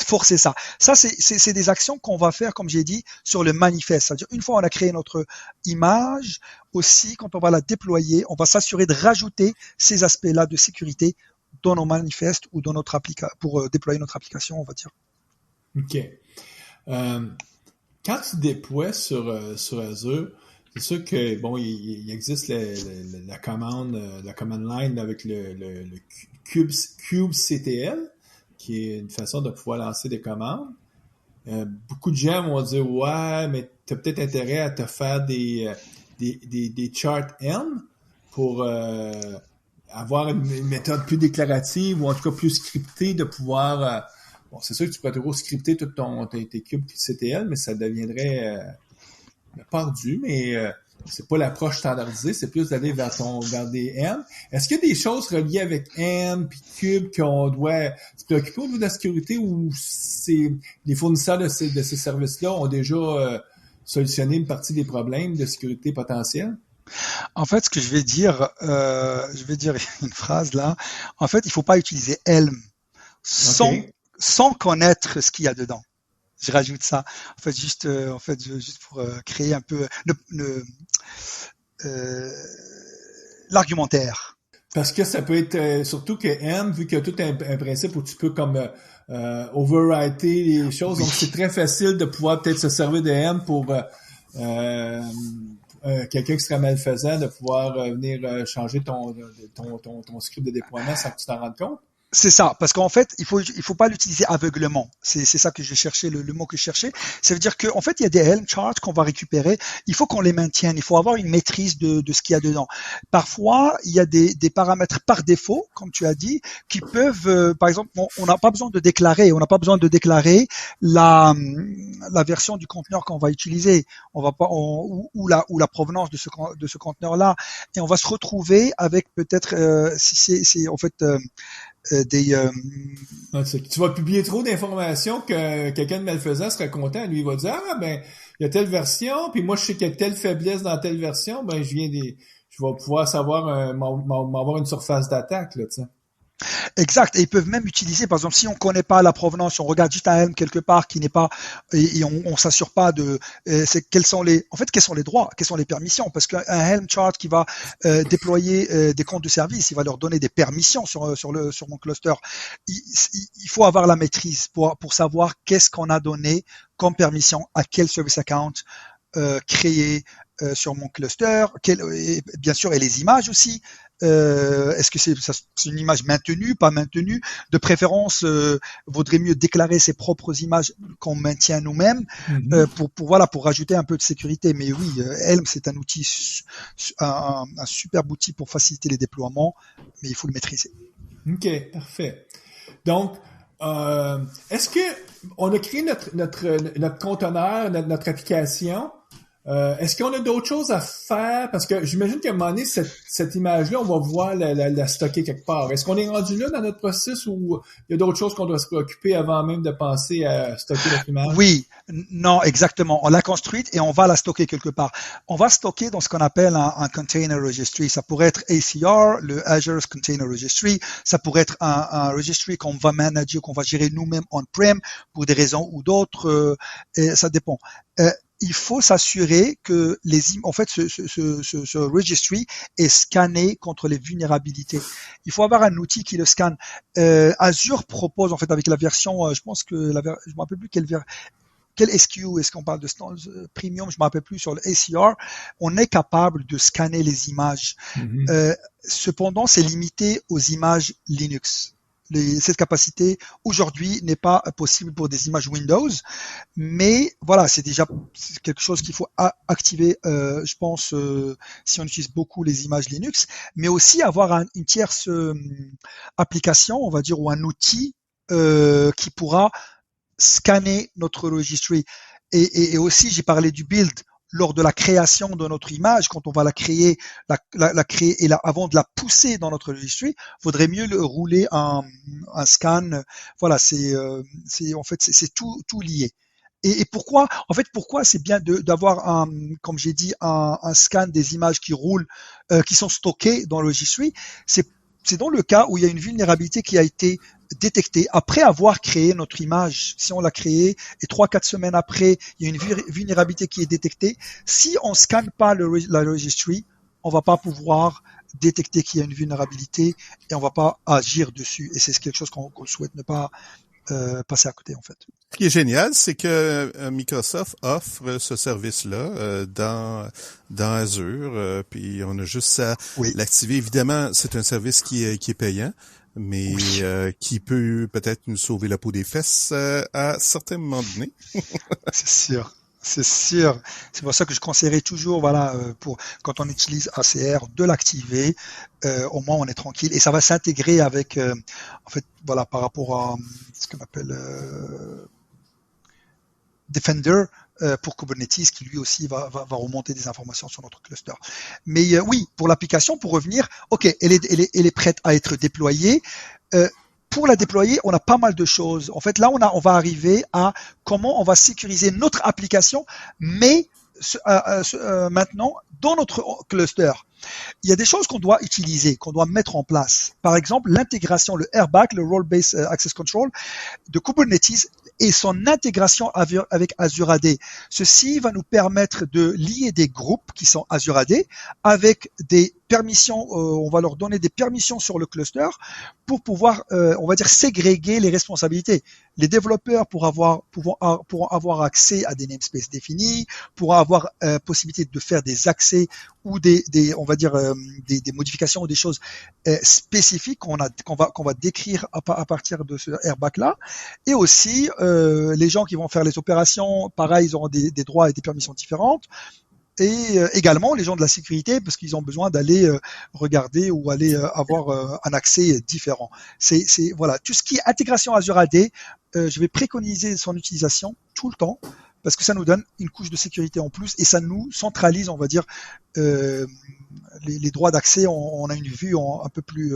forcer ça. Ça, c'est des actions qu'on va faire, comme j'ai dit, sur le manifeste. C'est-à-dire, une fois on a créé notre image, aussi, quand on va la déployer, on va s'assurer de rajouter ces aspects-là de sécurité dans nos manifestes ou dans notre pour déployer notre application, on va dire. OK. Quand tu déploies sur Azure, c'est sûr que bon, il existe la command line avec le kubectl, qui est une façon de pouvoir lancer des commandes. Beaucoup de gens vont dire ouais, mais tu as peut-être intérêt à te faire des charts M pour avoir une méthode plus déclarative ou en tout cas plus scriptée de pouvoir bon, c'est sûr que tu pourrais toujours scripter tout tes cubes CTL, mais ça deviendrait pas ardu, mais c'est pas l'approche standardisée, c'est plus d'aller vers des M. Est-ce qu'il y a des choses reliées avec M puis cube qu'on doit se préoccuper au niveau de la sécurité ou les fournisseurs de ces services-là ont déjà solutionné une partie des problèmes de sécurité potentiels? En fait, ce que je vais dire une phrase là. En fait, il faut pas utiliser Helm sans connaître ce qu'il y a dedans. Je rajoute ça. En fait, juste pour créer un peu l'argumentaire. Parce que ça peut être surtout que M, vu qu'il y a tout un principe où tu peux comme overwriter les choses, donc c'est très facile de pouvoir peut-être se servir de M pour quelqu'un qui serait malfaisant, de pouvoir venir changer ton script de déploiement sans que tu t'en rendes compte. C'est ça, parce qu'en fait, il faut pas l'utiliser aveuglement. C'est ça que je cherchais, le mot que je cherchais. Ça veut dire qu'en fait, il y a des Helm charts qu'on va récupérer. Il faut qu'on les maintienne. Il faut avoir une maîtrise de ce qu'il y a dedans. Parfois, il y a des paramètres par défaut, comme tu as dit, qui peuvent, par exemple, on n'a pas besoin de déclarer. On n'a pas besoin de déclarer la version du conteneur qu'on va utiliser. On va pas, ou la provenance de ce conteneur-là. Et on va se retrouver avec peut-être, si c'est en fait tu vas publier trop d'informations que quelqu'un de malfaisant serait content. Lui, il va dire il y a telle version, puis moi je sais qu'il y a telle faiblesse dans telle version, je vais pouvoir savoir m'avoir une surface d'attaque là, tu sais. Exact. Et ils peuvent même utiliser, par exemple, si on connaît pas la provenance, si on regarde juste un Helm quelque part qui n'est pas, et on s'assure pas de, quels sont les droits, quelles sont les permissions, parce qu'un Helm chart qui va déployer des comptes de service, il va leur donner des permissions sur mon cluster. Il faut avoir la maîtrise pour savoir qu'est-ce qu'on a donné comme permission à quel service account créé sur mon cluster, et bien sûr, et les images aussi. Est-ce que c'est une image maintenue, pas maintenue? De préférence, vaudrait mieux déclarer ses propres images qu'on maintient nous-mêmes pour rajouter un peu de sécurité. Mais oui, Helm c'est un outil, un superbe outil pour faciliter les déploiements, mais il faut le maîtriser. Ok, parfait. Donc, est-ce que on a créé notre conteneur, notre application? Est-ce qu'on a d'autres choses à faire? Parce que j'imagine qu'à un moment donné, cette image-là, on va voir la stocker quelque part. Est-ce qu'on est rendu là dans notre processus ou il y a d'autres choses qu'on doit se préoccuper avant même de penser à stocker notre image? Oui, non, exactement. On l'a construite et on va la stocker quelque part. On va stocker dans ce qu'on appelle un container registry. Ça pourrait être ACR, le Azure Container Registry. Ça pourrait être un registry qu'on va manager, qu'on va gérer nous-mêmes on-prem pour des raisons ou d'autres. Et ça dépend. Il faut s'assurer que ce registry est scanné contre les vulnérabilités. Il faut avoir un outil qui le scanne. Azure propose en fait avec la version, je pense que je me rappelle plus quel SKU est-ce qu'on parle de premium, je me rappelle plus sur le ACR. On est capable de scanner les images. Cependant, c'est limité aux images Linux. Cette capacité aujourd'hui n'est pas possible pour des images Windows, mais voilà, c'est déjà quelque chose qu'il faut activer, je pense, si on utilise beaucoup les images Linux, mais aussi avoir une tierce application, on va dire, ou un outil qui pourra scanner notre registry. Et aussi, j'ai parlé du build. Lors de la création de notre image, quand on va la créer, avant de la pousser dans notre registry, vaudrait mieux le rouler un scan. Voilà, c'est tout lié. Et pourquoi c'est bien d'avoir comme j'ai dit, un scan des images qui roulent, qui sont stockées dans le registry. C'est dans le cas où il y a une vulnérabilité qui a été détectée après avoir créé notre image. Si on l'a créée et 3-4 semaines après, il y a une vulnérabilité qui est détectée. Si on scanne pas la registry, on va pas pouvoir détecter qu'il y a une vulnérabilité et on va pas agir dessus. Et c'est quelque chose qu'on souhaite ne pas passer à côté, en fait. Ce qui est génial, c'est que Microsoft offre ce service-là dans Azure, puis on a juste à l'activer. Évidemment, c'est un service qui est payant, mais qui peut peut-être nous sauver la peau des fesses à certains moments donnés. C'est sûr. C'est sûr. C'est pour ça que je conseillerais toujours, pour quand on utilise ACR, de l'activer. Au moins, on est tranquille et ça va s'intégrer avec, par rapport à ce qu'on appelle Defender pour Kubernetes, qui lui aussi va remonter des informations sur notre cluster. Mais oui, pour l'application, pour revenir, elle est prête à être déployée. Pour la déployer, on a pas mal de choses. En fait, là, on va arriver à comment on va sécuriser notre application, mais maintenant dans notre cluster. Il y a des choses qu'on doit utiliser, qu'on doit mettre en place. Par exemple, l'intégration, le RBAC, le Role-Based Access Control de Kubernetes et son intégration avec Azure AD. Ceci va nous permettre de lier des groupes qui sont Azure AD avec des permissions, on va leur donner des permissions sur le cluster pour pouvoir, on va dire, ségréguer les responsabilités. Les développeurs pourront avoir accès à des namespaces définis, pourront avoir possibilité de faire des accès ou des modifications ou des choses spécifiques qu'on va décrire à partir de ce RBAC là. Et aussi les gens qui vont faire les opérations, pareil, ils auront des droits et des permissions différentes. Et également les gens de la sécurité, parce qu'ils ont besoin d'aller regarder ou aller avoir un accès différent. C'est voilà, tout ce qui est intégration Azure AD, je vais préconiser son utilisation tout le temps, parce que ça nous donne une couche de sécurité en plus et ça nous centralise, on va dire, les droits d'accès. On a une vue un peu plus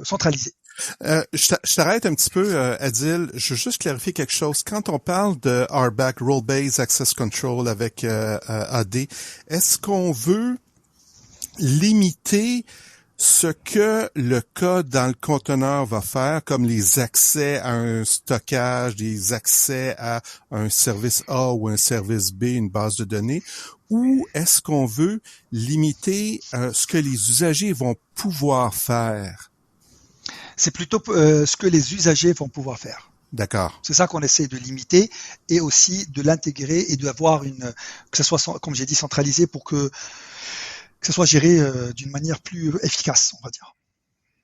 centralisée. Je t'arrête un petit peu, Adil. Je veux juste clarifier quelque chose. Quand on parle de RBAC, Role-Based Access Control avec AD, est-ce qu'on veut limiter ce que le code dans le conteneur va faire, comme les accès à un stockage, des accès à un service A ou un service B, une base de données, ou est-ce qu'on veut limiter ce que les usagers vont pouvoir faire? C'est plutôt ce que les usagers vont pouvoir faire. D'accord. C'est ça qu'on essaie de limiter et aussi de l'intégrer et d'avoir que ça soit, comme j'ai dit, centralisé pour que ça soit géré d'une manière plus efficace, on va dire.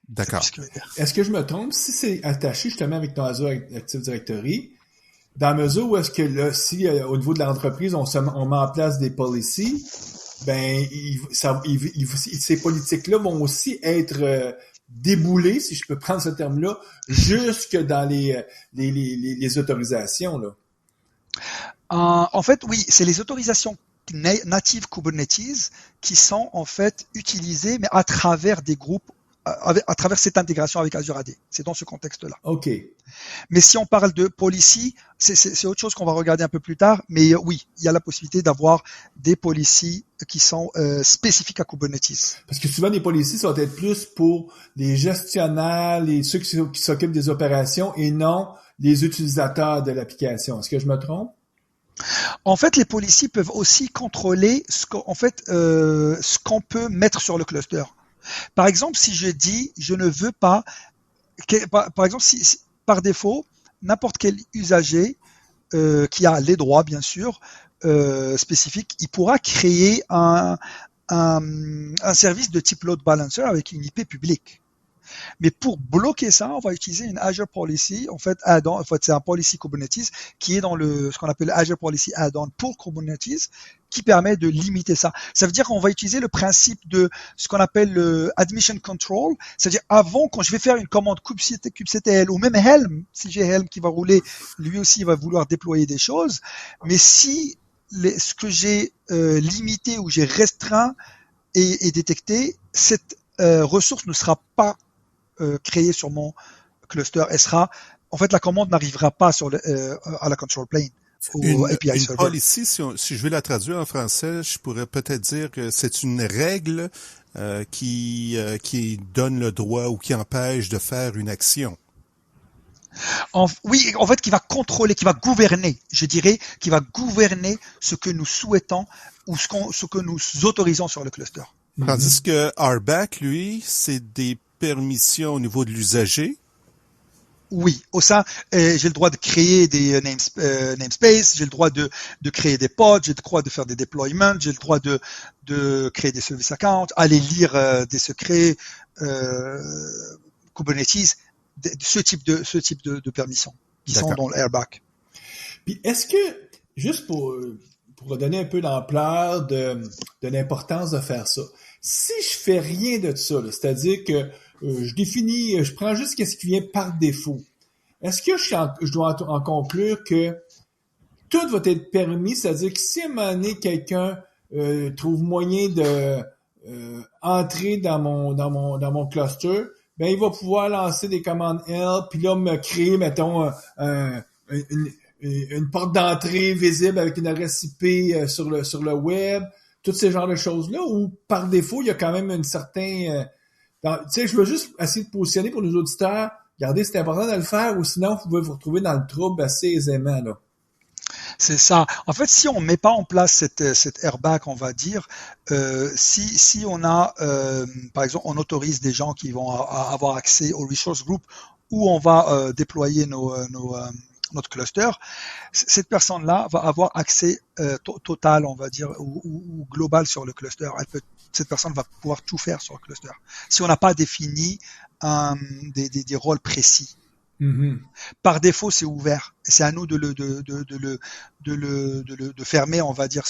D'accord. Est-ce que je me trompe? Si c'est attaché justement avec ton Azure Active Directory, dans la mesure où est-ce que là, si au niveau de l'entreprise, on met en place des policies, ben ces politiques-là vont aussi être déboulées, si je peux prendre ce terme-là, jusque dans les autorisations, là. En fait, oui, c'est les autorisations natives Kubernetes qui sont en fait utilisées, mais à travers des groupes, à travers cette intégration avec Azure AD. C'est dans ce contexte-là. OK. Mais si on parle de policy, c'est autre chose qu'on va regarder un peu plus tard. Mais oui, il y a la possibilité d'avoir des policies qui sont spécifiques à Kubernetes. Parce que souvent, les policies, ça va être plus pour les gestionnaires, ceux qui s'occupent des opérations et non les utilisateurs de l'application. Est-ce que je me trompe? En fait, les policies peuvent aussi contrôler ce qu'on peut mettre sur le cluster. Par exemple, si je dis, je ne veux pas, par exemple, si par défaut, n'importe quel usager qui a les droits, bien sûr, spécifiques, il pourra créer un service de type load balancer avec une IP publique. Mais pour bloquer ça, on va utiliser une Azure Policy, en fait, add-on, en fait, c'est un policy Kubernetes qui est dans ce qu'on appelle Azure Policy Add-on pour Kubernetes, qui permet de limiter ça. Ça veut dire qu'on va utiliser le principe de ce qu'on appelle le admission control, c'est-à-dire avant, quand je vais faire une commande kubectl ou même Helm, si j'ai Helm qui va rouler, lui aussi va vouloir déployer des choses, mais si ce que j'ai limité ou j'ai restreint est détecté, cette ressource ne sera pas créée sur mon cluster. En fait, la commande n'arrivera pas à la control plane. Une policy, si je vais la traduire en français, je pourrais peut-être dire que c'est une règle qui donne le droit ou qui empêche de faire une action. Oui, en fait, qui va contrôler, qui va gouverner, je dirais, qui va gouverner ce que nous souhaitons ou ce que nous autorisons sur le cluster. Tandis que RBAC, lui, c'est des permissions au niveau de l'usager. Oui, au sein, j'ai le droit de créer des namespaces, j'ai le droit de créer des pods, j'ai le droit de faire des deployments, j'ai le droit de créer des service accounts, aller lire des secrets, Kubernetes, ce type de permissions qui sont dans l'Airbag. Puis est-ce que, juste pour donner un peu l'ampleur de l'importance de faire ça, si je fais rien de ça, là, c'est-à-dire que je prends juste ce qui vient par défaut, est-ce que je dois en conclure que tout va être permis, c'est-à-dire que si à un moment donné, quelqu'un trouve moyen de entrer dans mon cluster, ben il va pouvoir lancer des commandes help, puis là me créer, mettons, une porte d'entrée visible avec une adresse IP sur le web, tous ces genres de choses-là, ou par défaut, il y a quand même une certaine... tu sais, je veux juste essayer de positionner pour nos auditeurs, regardez, c'est important de le faire, ou sinon, vous pouvez vous retrouver dans le trouble assez aisément, là. C'est ça. En fait, si on met pas en place cette airbag, on va dire, si on a, par exemple, on autorise des gens qui vont avoir accès au resource group où on va déployer notre cluster, cette personne-là va avoir accès total, on va dire, ou global sur le cluster. Cette personne va pouvoir tout faire sur le cluster. Si on n'a pas défini des rôles précis. Mm-hmm. Par défaut, c'est ouvert. C'est à nous de fermer, on va dire,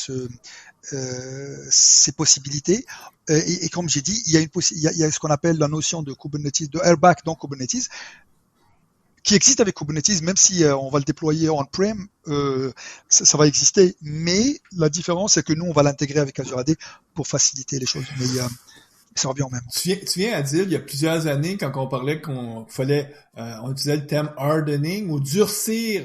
ces possibilités. Et comme j'ai dit, il y a ce qu'on appelle la notion de Kubernetes, de airbag dans Kubernetes, qui existe avec Kubernetes, même si on va le déployer on-prem, ça va exister. Mais la différence, c'est que nous, on va l'intégrer avec Azure AD pour faciliter les choses. Mais ça revient au même. Tu viens à dire, il y a plusieurs années, quand on parlait qu'on fallait, on utilisait le terme hardening ou durcir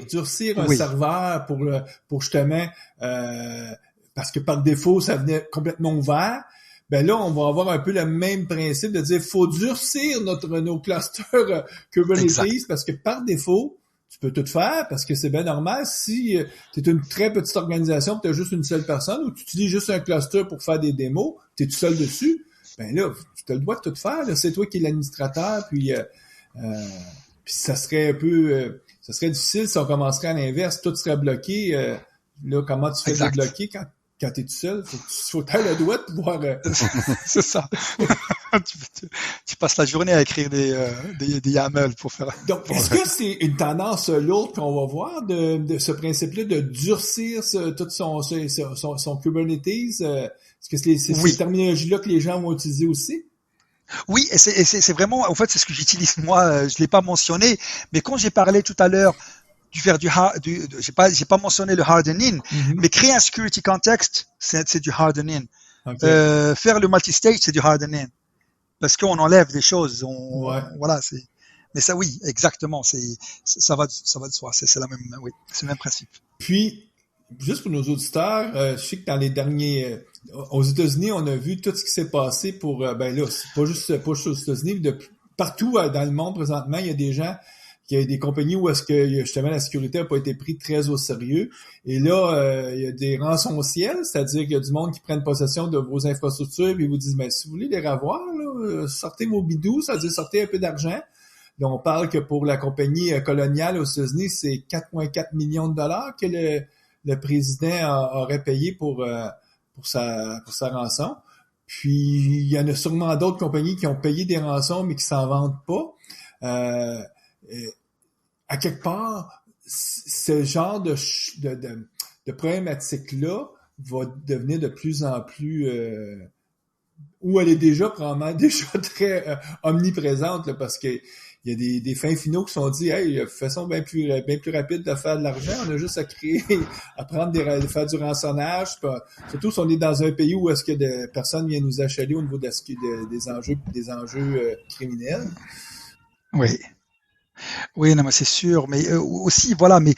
un serveur pour justement, parce que par défaut, ça venait complètement ouvert. Ben là, on va avoir un peu le même principe de dire, faut durcir nos clusters Kubernetes, exact. Parce que par défaut, tu peux tout faire parce que c'est bien normal. Si tu es une très petite organisation, tu as juste une seule personne ou tu utilises juste un cluster pour faire des démos, tu es tout seul dessus, ben là, tu as le droit de tout faire. Là. C'est toi qui es l'administrateur, puis ça serait un peu... ça serait difficile si on commencerait à l'inverse, tout serait bloqué. Là, comment tu fais bloquer quand tu es tout seul? Faut que tu aies le droit de pouvoir... C'est ça. tu passes la journée à écrire des YAML pour faire... Donc, est-ce que c'est une tendance lourde qu'on va voir de ce principe-là de durcir tout son Kubernetes? Est-ce que c'est ces terminologies-là que les gens vont utiliser aussi? Oui, et c'est vraiment... En fait, c'est ce que j'utilise moi. Je l'ai pas mentionné, mais quand j'ai parlé tout à l'heure j'ai pas mentionné le hardening, mais créer un security context, c'est du hardening. Okay. Faire le multi-stage, c'est du hardening. Parce qu'on enlève des choses, voilà, mais ça, oui, exactement, ça va de soi, c'est la même, oui, c'est le même principe. Puis, juste pour nos auditeurs, je sais que dans les derniers, aux États-Unis, on a vu tout ce qui s'est passé pour, ben là, c'est pas juste aux États-Unis, mais partout dans le monde présentement, il y a des gens qu'il y a des compagnies où est-ce que justement la sécurité n'a pas été prise très au sérieux. Et là, il y a des rançons-ciel, c'est-à-dire qu'il y a du monde qui prennent possession de vos infrastructures et ils vous disent, mais si vous voulez les revoir, là, sortez vos bidous, ça veut dire sortez un peu d'argent. Là, on parle que pour la compagnie coloniale aux États-Unis, c'est 4,4 millions de dollars que le président aurait payé pour sa rançon. Puis il y en a sûrement d'autres compagnies qui ont payé des rançons mais qui s'en vendent pas. À quelque part, ce genre de problématique-là va devenir de plus en plus où elle est déjà probablement déjà très omniprésente là, parce que il y a des fins finaux qui sont dit hey, il y a une façon bien plus rapide de faire de l'argent, on a juste à faire du rançonnage, surtout si on est dans un pays où est-ce que des personnes viennent nous achaler au niveau des enjeux criminels. Oui. Oui, non, mais c'est sûr. Mais aussi, voilà. Mais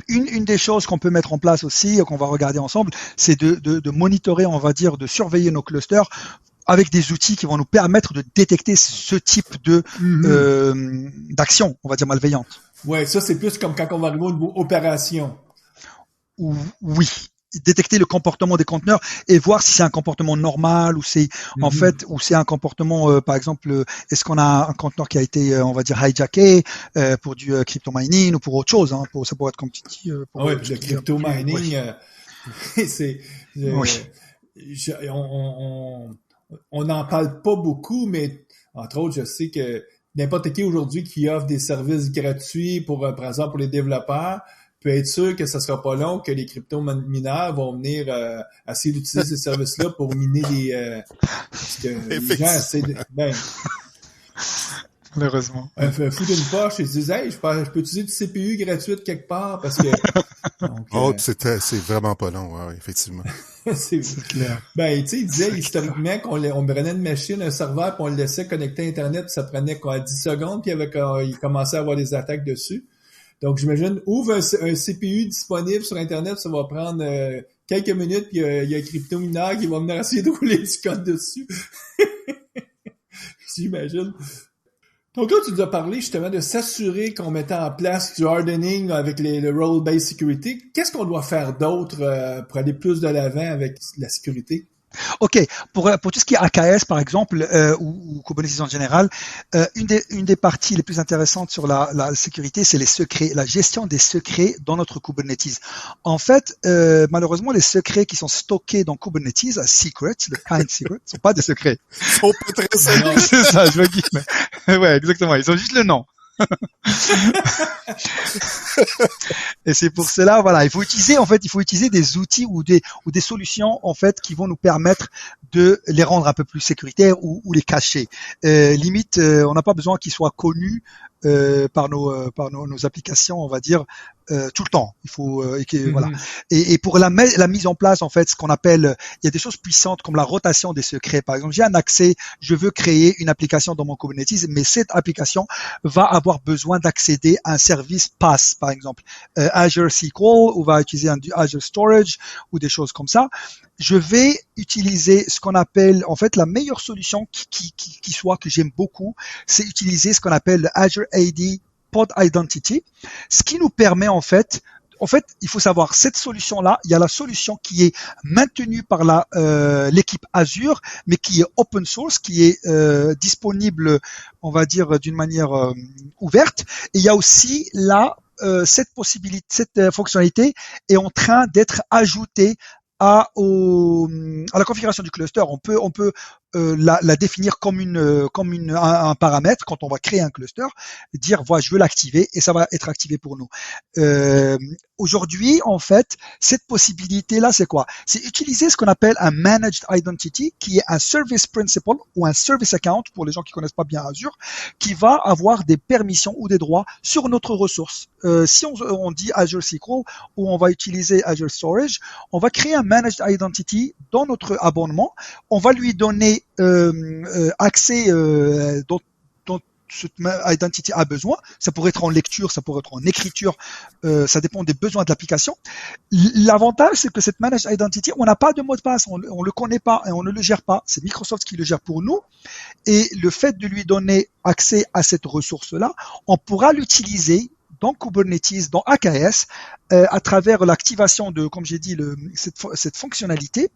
une des choses qu'on peut mettre en place aussi, qu'on va regarder ensemble, c'est de monitorer, on va dire, de surveiller nos clusters avec des outils qui vont nous permettre de détecter ce type d'action, on va dire malveillante. Ouais, ça c'est plus comme quand on va arriver au niveau opération. Oui. Détecter le comportement des conteneurs et voir si c'est un comportement normal ou c'est en fait ou c'est un comportement par exemple est-ce qu'on a un conteneur qui a été on va dire hijacké pour du crypto mining ou pour autre chose hein, ça pourrait être comme tu dis le crypto mining c'est on n'en parle pas beaucoup mais entre autres je sais que n'importe qui aujourd'hui qui offre des services gratuits pour par exemple pour les développeurs peut être sûr que ça sera pas long que les crypto-mineurs vont venir essayer d'utiliser ces services-là pour miner parce que les gens essaient malheureusement. Fou d'une poche et se disent hey, je peux utiliser du CPU gratuit quelque part parce que donc, c'est vraiment pas long, ouais, effectivement. c'est clair. Ben, tu sais, il disait historiquement qu'on prenait une machine, un serveur, puis on le laissait connecter à Internet, puis ça prenait quoi, 10 secondes, puis il commençait à avoir des attaques dessus. Donc, j'imagine, ouvre un CPU disponible sur Internet, ça va prendre quelques minutes, puis il y a un crypto-mineur qui va venir essayer de rouler du code dessus. J'imagine. Donc là, tu nous as parlé justement de s'assurer qu'on mettait en place du hardening avec le role-based security. Qu'est-ce qu'on doit faire d'autre pour aller plus de l'avant avec la sécurité? Ok, pour tout ce qui est AKS par exemple ou Kubernetes en général, une des parties les plus intéressantes sur la sécurité, c'est les secrets, la gestion des secrets dans notre Kubernetes. En fait, malheureusement, les secrets qui sont stockés dans Kubernetes, secrets, le kind secret, sont pas des secrets. Ils sont pas très simples. C'est ça, je me dis. Mais ouais, exactement. Ils ont juste le nom. Et c'est pour cela, voilà, il faut utiliser des outils ou des solutions en fait qui vont nous permettre de les rendre un peu plus sécuritaires ou les cacher. Limite, on n'a pas besoin qu'ils soient connus par nos applications, on va dire tout le temps. Il faut voilà. Et pour la mise en place en fait, ce qu'on appelle, il y a des choses puissantes comme la rotation des secrets. Par exemple, j'ai un accès, je veux créer une application dans mon Kubernetes, mais cette application va avoir besoin d'accéder à un service PaaS, par exemple Azure SQL ou va utiliser du Azure Storage ou des choses comme ça. Je vais utiliser ce qu'on appelle, en fait, la meilleure solution qui soit, que j'aime beaucoup, c'est utiliser ce qu'on appelle le Azure AD Pod Identity, ce qui nous permet en fait, il faut savoir, cette solution-là, il y a la solution qui est maintenue par l'équipe Azure, mais qui est open source, qui est disponible, on va dire, d'une manière ouverte. Et il y a aussi cette fonctionnalité est en train d'être ajoutée à la configuration du cluster. On peut la définir comme un paramètre quand on va créer un cluster, dire voilà, je veux l'activer et ça va être activé pour nous. Aujourd'hui, en fait, cette possibilité-là, c'est quoi? C'est utiliser ce qu'on appelle un managed identity, qui est un service principal ou un service account pour les gens qui connaissent pas bien Azure, qui va avoir des permissions ou des droits sur notre ressource. Si on dit Azure SQL ou on va utiliser Azure Storage, on va créer un managed identity dans notre abonnement. On va lui donner accès dont cette identity a besoin. Ça pourrait être en lecture, ça pourrait être en écriture, ça dépend des besoins de l'application. L'avantage, c'est que cette managed identity, on n'a pas de mot de passe, on le connaît pas et on ne le gère pas. C'est Microsoft qui le gère pour nous. Et le fait de lui donner accès à cette ressource-là, on pourra l'utiliser dans Kubernetes, dans AKS, à travers l'activation de, comme j'ai dit, cette fonctionnalité.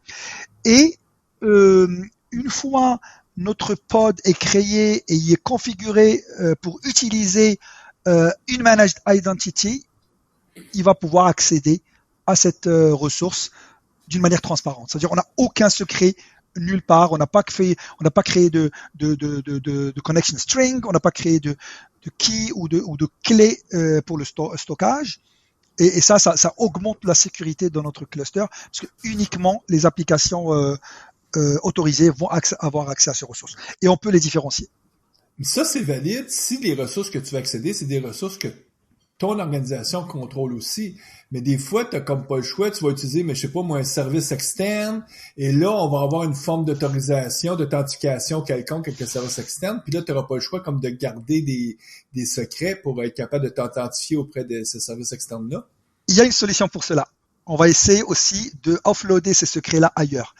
Et une fois notre pod est créé et il est configuré pour utiliser une managed identity, il va pouvoir accéder à cette ressource d'une manière transparente. C'est-à-dire on n'a aucun secret nulle part. On n'a pas créé de connection string, on n'a pas créé de key ou de clé pour le stockage. Et ça augmente la sécurité de notre cluster parce que uniquement les applications autorisées vont avoir accès à ces ressources. Et on peut les différencier. Ça, c'est valide si les ressources que tu vas accéder, c'est des ressources que ton organisation contrôle aussi. Mais des fois, tu n'as comme pas le choix, tu vas utiliser, mais je sais pas moi, un service externe, et là, on va avoir une forme d'autorisation, d'authentification quelconque avec le service externe, puis là, tu n'auras pas le choix comme de garder des secrets pour être capable de t'authentifier auprès de ce service externe-là. Il y a une solution pour cela. On va essayer aussi de offloader ces secrets-là ailleurs.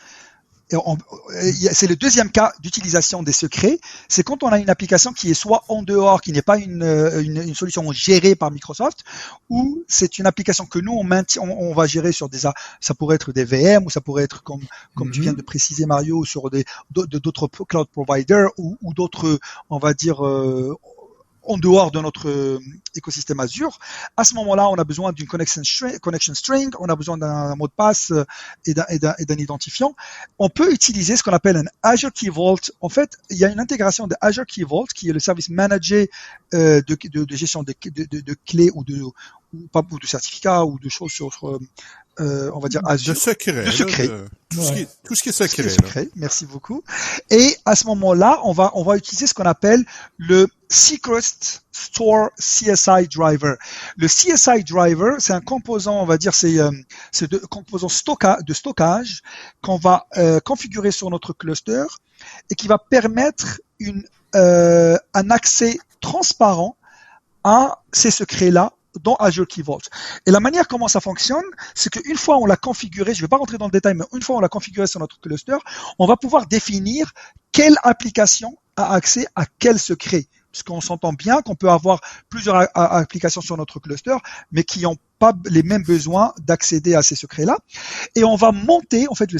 C'est le deuxième cas d'utilisation des secrets, c'est quand on a une application qui est soit en dehors, qui n'est pas une solution gérée par Microsoft, ou c'est une application que nous on va gérer sur ça pourrait être des VM, ou ça pourrait être comme tu viens de préciser Mario, sur d'autres cloud providers ou d'autres, on va dire en dehors de notre écosystème Azure. À ce moment-là, on a besoin d'une connection string, on a besoin d'un mot de passe et d'un identifiant. On peut utiliser ce qu'on appelle un Azure Key Vault. En fait, il y a une intégration de Azure Key Vault, qui est le service managé de gestion de clés ou de certificats ou de choses sur on va dire Azure. De secret. Tout ce qui est secret. Merci beaucoup. Et à ce moment-là, on va utiliser ce qu'on appelle le Secret Store CSI Driver. Le CSI Driver, c'est un composant, on va dire, c'est un composant de stockage qu'on va configurer sur notre cluster et qui va permettre un accès transparent à ces secrets-là dans Azure Key Vault. Et la manière comment ça fonctionne, c'est qu'une fois on l'a configuré, je ne vais pas rentrer dans le détail, mais une fois on l'a configuré sur notre cluster, on va pouvoir définir quelle application a accès à quel secret. Parce qu'on s'entend bien qu'on peut avoir plusieurs applications sur notre cluster, mais qui n'ont pas les mêmes besoins d'accéder à ces secrets-là. Et on va monter, en fait, le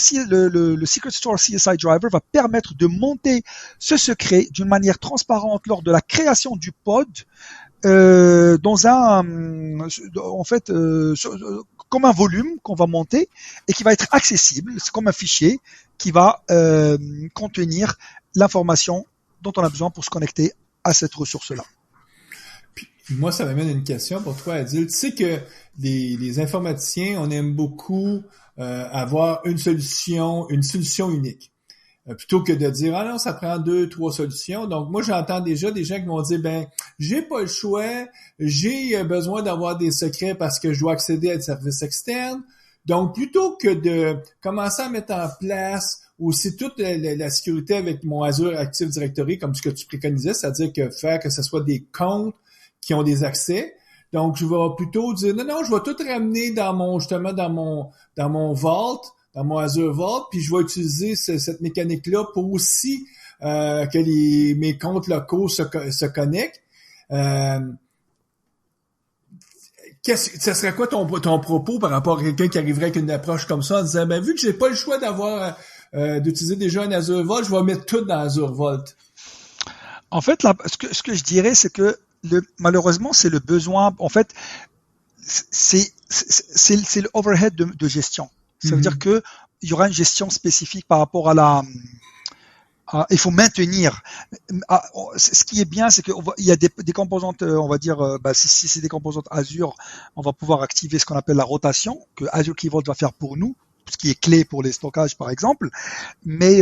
Secret Store CSI Driver va permettre de monter ce secret d'une manière transparente lors de la création du pod, dans comme un volume qu'on va monter et qui va être accessible. C'est comme un fichier qui va contenir l'information dont on a besoin pour se connecter à cette ressource-là. Puis, moi, ça m'amène une question pour toi, Adil. Tu sais que les informaticiens, on aime beaucoup avoir une solution unique. Plutôt que de dire, ah non, ça prend 2-3 solutions. Donc, moi, j'entends déjà des gens qui vont dire, j'ai pas le choix, j'ai besoin d'avoir des secrets parce que je dois accéder à des services externes. Donc, plutôt que de commencer à mettre en place aussi toute la sécurité avec mon Azure Active Directory, comme ce que tu préconisais, c'est-à-dire que faire que ce soit des comptes qui ont des accès. Donc, je vais plutôt dire, non, je vais tout ramener dans mon Vault, dans mon Azure Vault, puis je vais utiliser cette mécanique-là pour aussi que mes comptes locaux se connectent. Ça serait quoi ton propos par rapport à quelqu'un qui arriverait avec une approche comme ça en disant, vu que j'ai pas le choix d'utiliser déjà un Azure Vault, je vais mettre tout dans Azure Vault? En fait, ce que je dirais, c'est que malheureusement, c'est le besoin. En fait, c'est le overhead de gestion. Ça veut dire que il y aura une gestion spécifique par rapport il faut maintenir. Ce qui est bien, c'est qu'il y a des composantes, on va dire, si c'est des composantes Azure, on va pouvoir activer ce qu'on appelle la rotation, que Azure Key Vault va faire pour nous, ce qui est clé pour les stockages, par exemple. Mais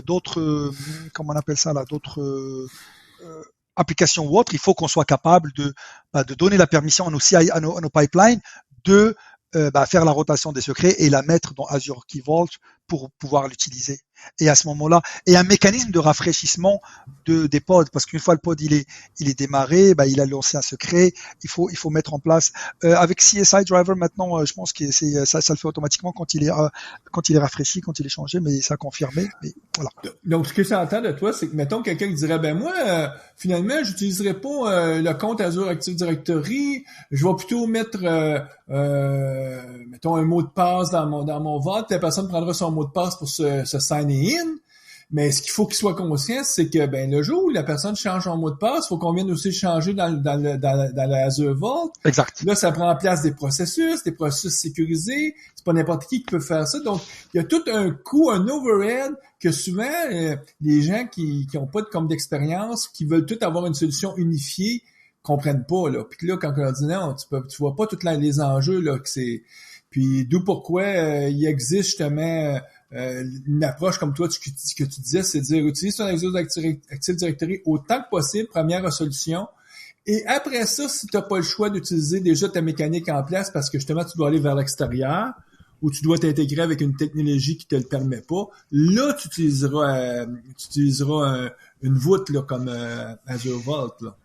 d'autres, comment on appelle ça là, d'autres applications ou autres, il faut qu'on soit capable de donner la permission à nos pipelines de faire la rotation des secrets et la mettre dans Azure Key Vault pour pouvoir l'utiliser. Et à ce moment-là, et un mécanisme de rafraîchissement des pods, parce qu'une fois le pod il est démarré, il a lancé un secret, il faut mettre en place avec CSI Driver maintenant, je pense que ça le fait automatiquement quand il est rafraîchi, quand il est changé, mais ça a confirmé. Mais voilà. Donc ce que j'entends de toi, c'est que mettons quelqu'un qui dirait moi finalement j'utiliserai pas le compte Azure Active Directory, je vais plutôt mettre mettons un mot de passe dans mon Vault, la personne prendra son mot de passe pour se signer in. Mais ce qu'il faut qu'il soit conscient, c'est que ben le jour où la personne change son mot de passe, il faut qu'on vienne aussi le changer dans la Azure Vault. Exact. Là, ça prend en place des processus sécurisés. C'est pas n'importe qui peut faire ça. Donc, il y a tout un coût, un overhead que souvent les gens qui ont pas comme d'expérience, qui veulent tout avoir une solution unifiée, comprennent pas là. Puis là, quand on leur dit non, tu vois pas tous les enjeux là que c'est. Puis d'où pourquoi il existe justement une approche comme toi que tu disais, c'est de dire utilise ton Azure Active Directory autant que possible, première solution. Et après ça, si tu n'as pas le choix d'utiliser déjà ta mécanique en place parce que justement tu dois aller vers l'extérieur ou tu dois t'intégrer avec une technologie qui te le permet pas, là tu utiliseras une voûte là, comme Azure Vault. Là.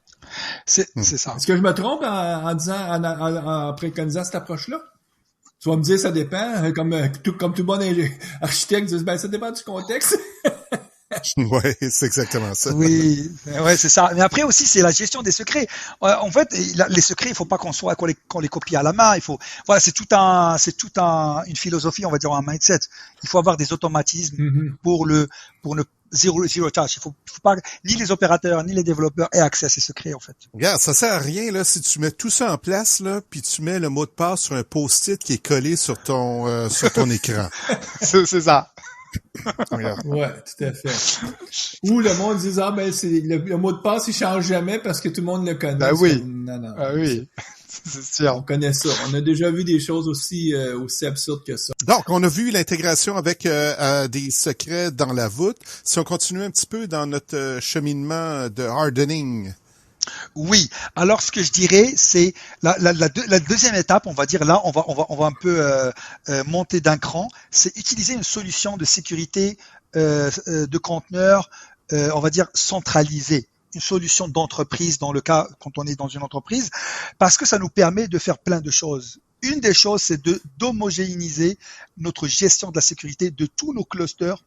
C'est ça. Est-ce que je me trompe en disant en préconisant cette approche-là? Tu vas me dire ça dépend, comme tout bon architecte dit, ben ça dépend du contexte. Ouais, c'est exactement ça. Oui, ouais, c'est ça. Mais après aussi, c'est la gestion des secrets. En fait, les secrets, il faut pas qu'on les copie à la main. Voilà, c'est une philosophie, on va dire, un mindset. Il faut avoir des automatismes pour ne zero touch. Il faut pas, ni les opérateurs, ni les développeurs aient accès à ces secrets, en fait. Regarde, ça sert à rien, là, si tu mets tout ça en place, là, puis tu mets le mot de passe sur un post-it qui est collé sur ton écran. C'est ça. Ouais, tout à fait. Ou le monde dit ben c'est le mot de passe il change jamais parce que tout le monde le connaît. Ben oui. Non. Ah oui. C'est sûr. On connaît ça. On a déjà vu des choses aussi absurdes que ça. Donc, on a vu l'intégration avec des secrets dans la voûte. Si on continue un petit peu dans notre cheminement de hardening. Oui. Alors, ce que je dirais, c'est la deuxième étape. On va dire là, on va un peu monter d'un cran. C'est utiliser une solution de sécurité de conteneur, on va dire centralisée. Une solution d'entreprise dans le cas quand on est dans une entreprise, parce que ça nous permet de faire plein de choses. Une des choses, c'est d'homogénéiser notre gestion de la sécurité de tous nos clusters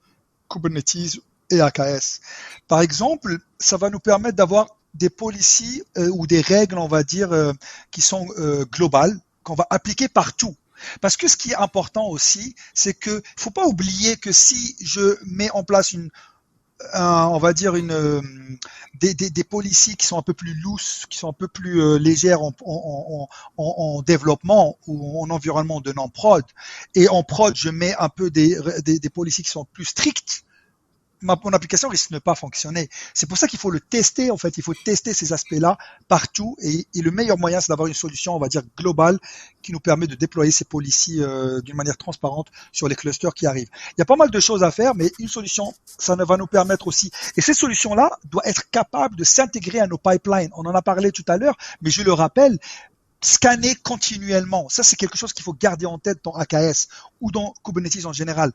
Kubernetes et AKS. Par exemple, ça va nous permettre d'avoir des policies ou des règles, on va dire, qui sont globales, qu'on va appliquer partout. Parce que ce qui est important aussi, c'est que faut pas oublier que si je mets en place on va dire des policies qui sont un peu plus loose, qui sont un peu plus légères en développement ou en environnement de non-prod. Et en prod, je mets un peu des policies qui sont plus strictes. Mon application risque de ne pas fonctionner. C'est pour ça qu'il faut le tester, en fait. Il faut tester ces aspects-là partout. Et le meilleur moyen, c'est d'avoir une solution, on va dire, globale qui nous permet de déployer ces policies d'une manière transparente sur les clusters qui arrivent. Il y a pas mal de choses à faire, mais une solution, ça va nous permettre aussi. Et cette solution-là doit être capable de s'intégrer à nos pipelines. On en a parlé tout à l'heure, mais je le rappelle, scanner continuellement. Ça, c'est quelque chose qu'il faut garder en tête dans AKS ou dans Kubernetes en général.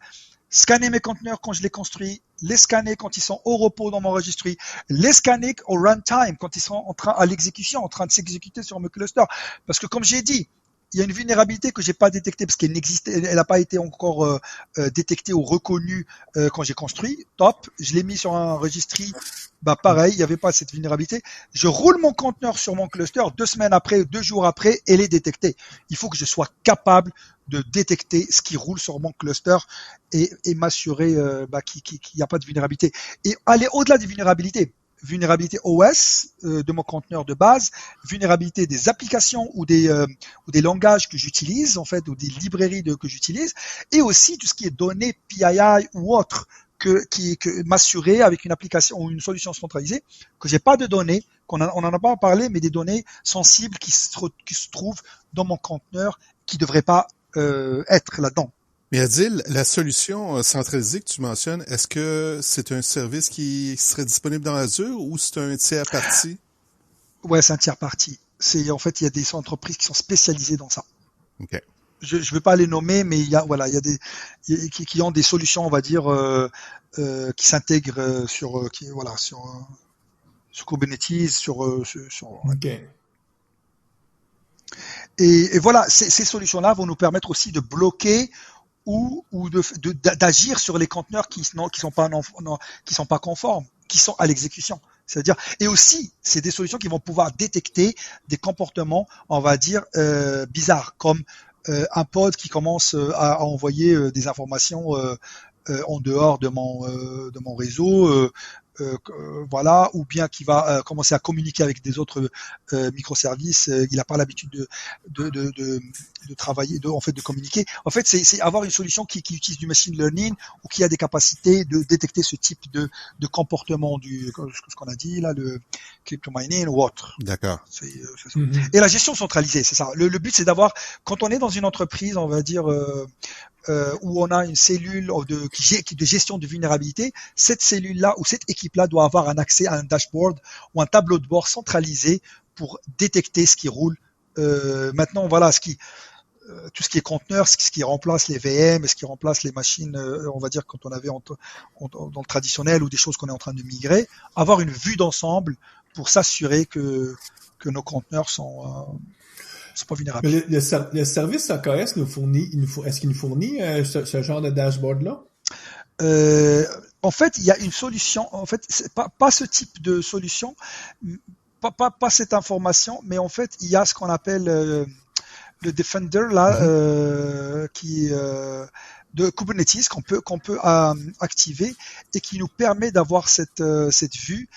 Scanner mes conteneurs quand je les construis, les scanner quand ils sont au repos dans mon registry, les scanner au runtime quand ils sont à l'exécution, en train de s'exécuter sur mes clusters. Parce que comme j'ai dit, il y a une vulnérabilité que j'ai pas détectée parce qu'elle n'existait, elle n'a pas été encore détectée ou reconnue quand j'ai construit. Top, je l'ai mis sur un registry. Bah pareil, il n'y avait pas cette vulnérabilité. Je roule mon conteneur sur mon cluster 2 semaines après, 2 jours après, elle est détectée. Il faut que je sois capable de détecter ce qui roule sur mon cluster et m'assurer qu'il n'y a pas de vulnérabilité. Et aller au-delà des vulnérabilités. Vulnérabilité OS de mon conteneur de base, vulnérabilité des applications ou des langages que j'utilise en fait ou des librairies que j'utilise, et aussi tout ce qui est données PII ou autre que m'assurer avec une application ou une solution centralisée que j'ai pas de données, on en a pas parlé, mais des données sensibles qui se trouvent dans mon conteneur qui devraient pas être là-dedans. Mais Adil, la solution centralisée que tu mentionnes, est-ce que c'est un service qui serait disponible dans Azure ou c'est un tiers parti? Ouais, c'est un tiers parti. En fait, il y a des entreprises qui sont spécialisées dans ça. OK. Je ne veux pas les nommer, mais il y a qui ont des solutions, on va dire, qui s'intègrent sur Kubernetes, sur. OK. Et voilà, ces solutions-là vont nous permettre aussi de bloquer ou d'agir sur les conteneurs qui sont pas conformes, qui sont à l'exécution. C'est-à-dire, et aussi, c'est des solutions qui vont pouvoir détecter des comportements, on va dire, bizarres, comme un pod qui commence à envoyer des informations en dehors de mon réseau. Voilà, ou bien qui va commencer à communiquer avec des autres microservices. Il n'a pas l'habitude de travailler, de communiquer. En fait, c'est avoir une solution qui utilise du machine learning ou qui a des capacités de détecter ce type de comportement ce qu'on a dit là, le crypto mining ou autre. D'accord. C'est ça. Et la gestion centralisée, c'est ça. Le but, c'est d'avoir, quand on est dans une entreprise, on va dire où on a une cellule de gestion de vulnérabilité, cette cellule-là ou cette équipe-là doit avoir un accès à un dashboard ou un tableau de bord centralisé pour détecter ce qui roule. Maintenant, voilà, tout ce qui est conteneur, ce qui remplace les VM, ce qui remplace les machines, on va dire quand on avait dans le traditionnel ou des choses qu'on est en train de migrer, avoir une vue d'ensemble pour s'assurer que nos conteneurs sont pas vulnérables. Mais le service AKS est-ce qu'il nous fournit ce genre de dashboard-là? En fait, il y a une solution. En fait, c'est pas ce type de solution, pas cette information, mais en fait, il y a ce qu'on appelle le Defender là, qui de Kubernetes qu'on peut activer et qui nous permet d'avoir cette vue,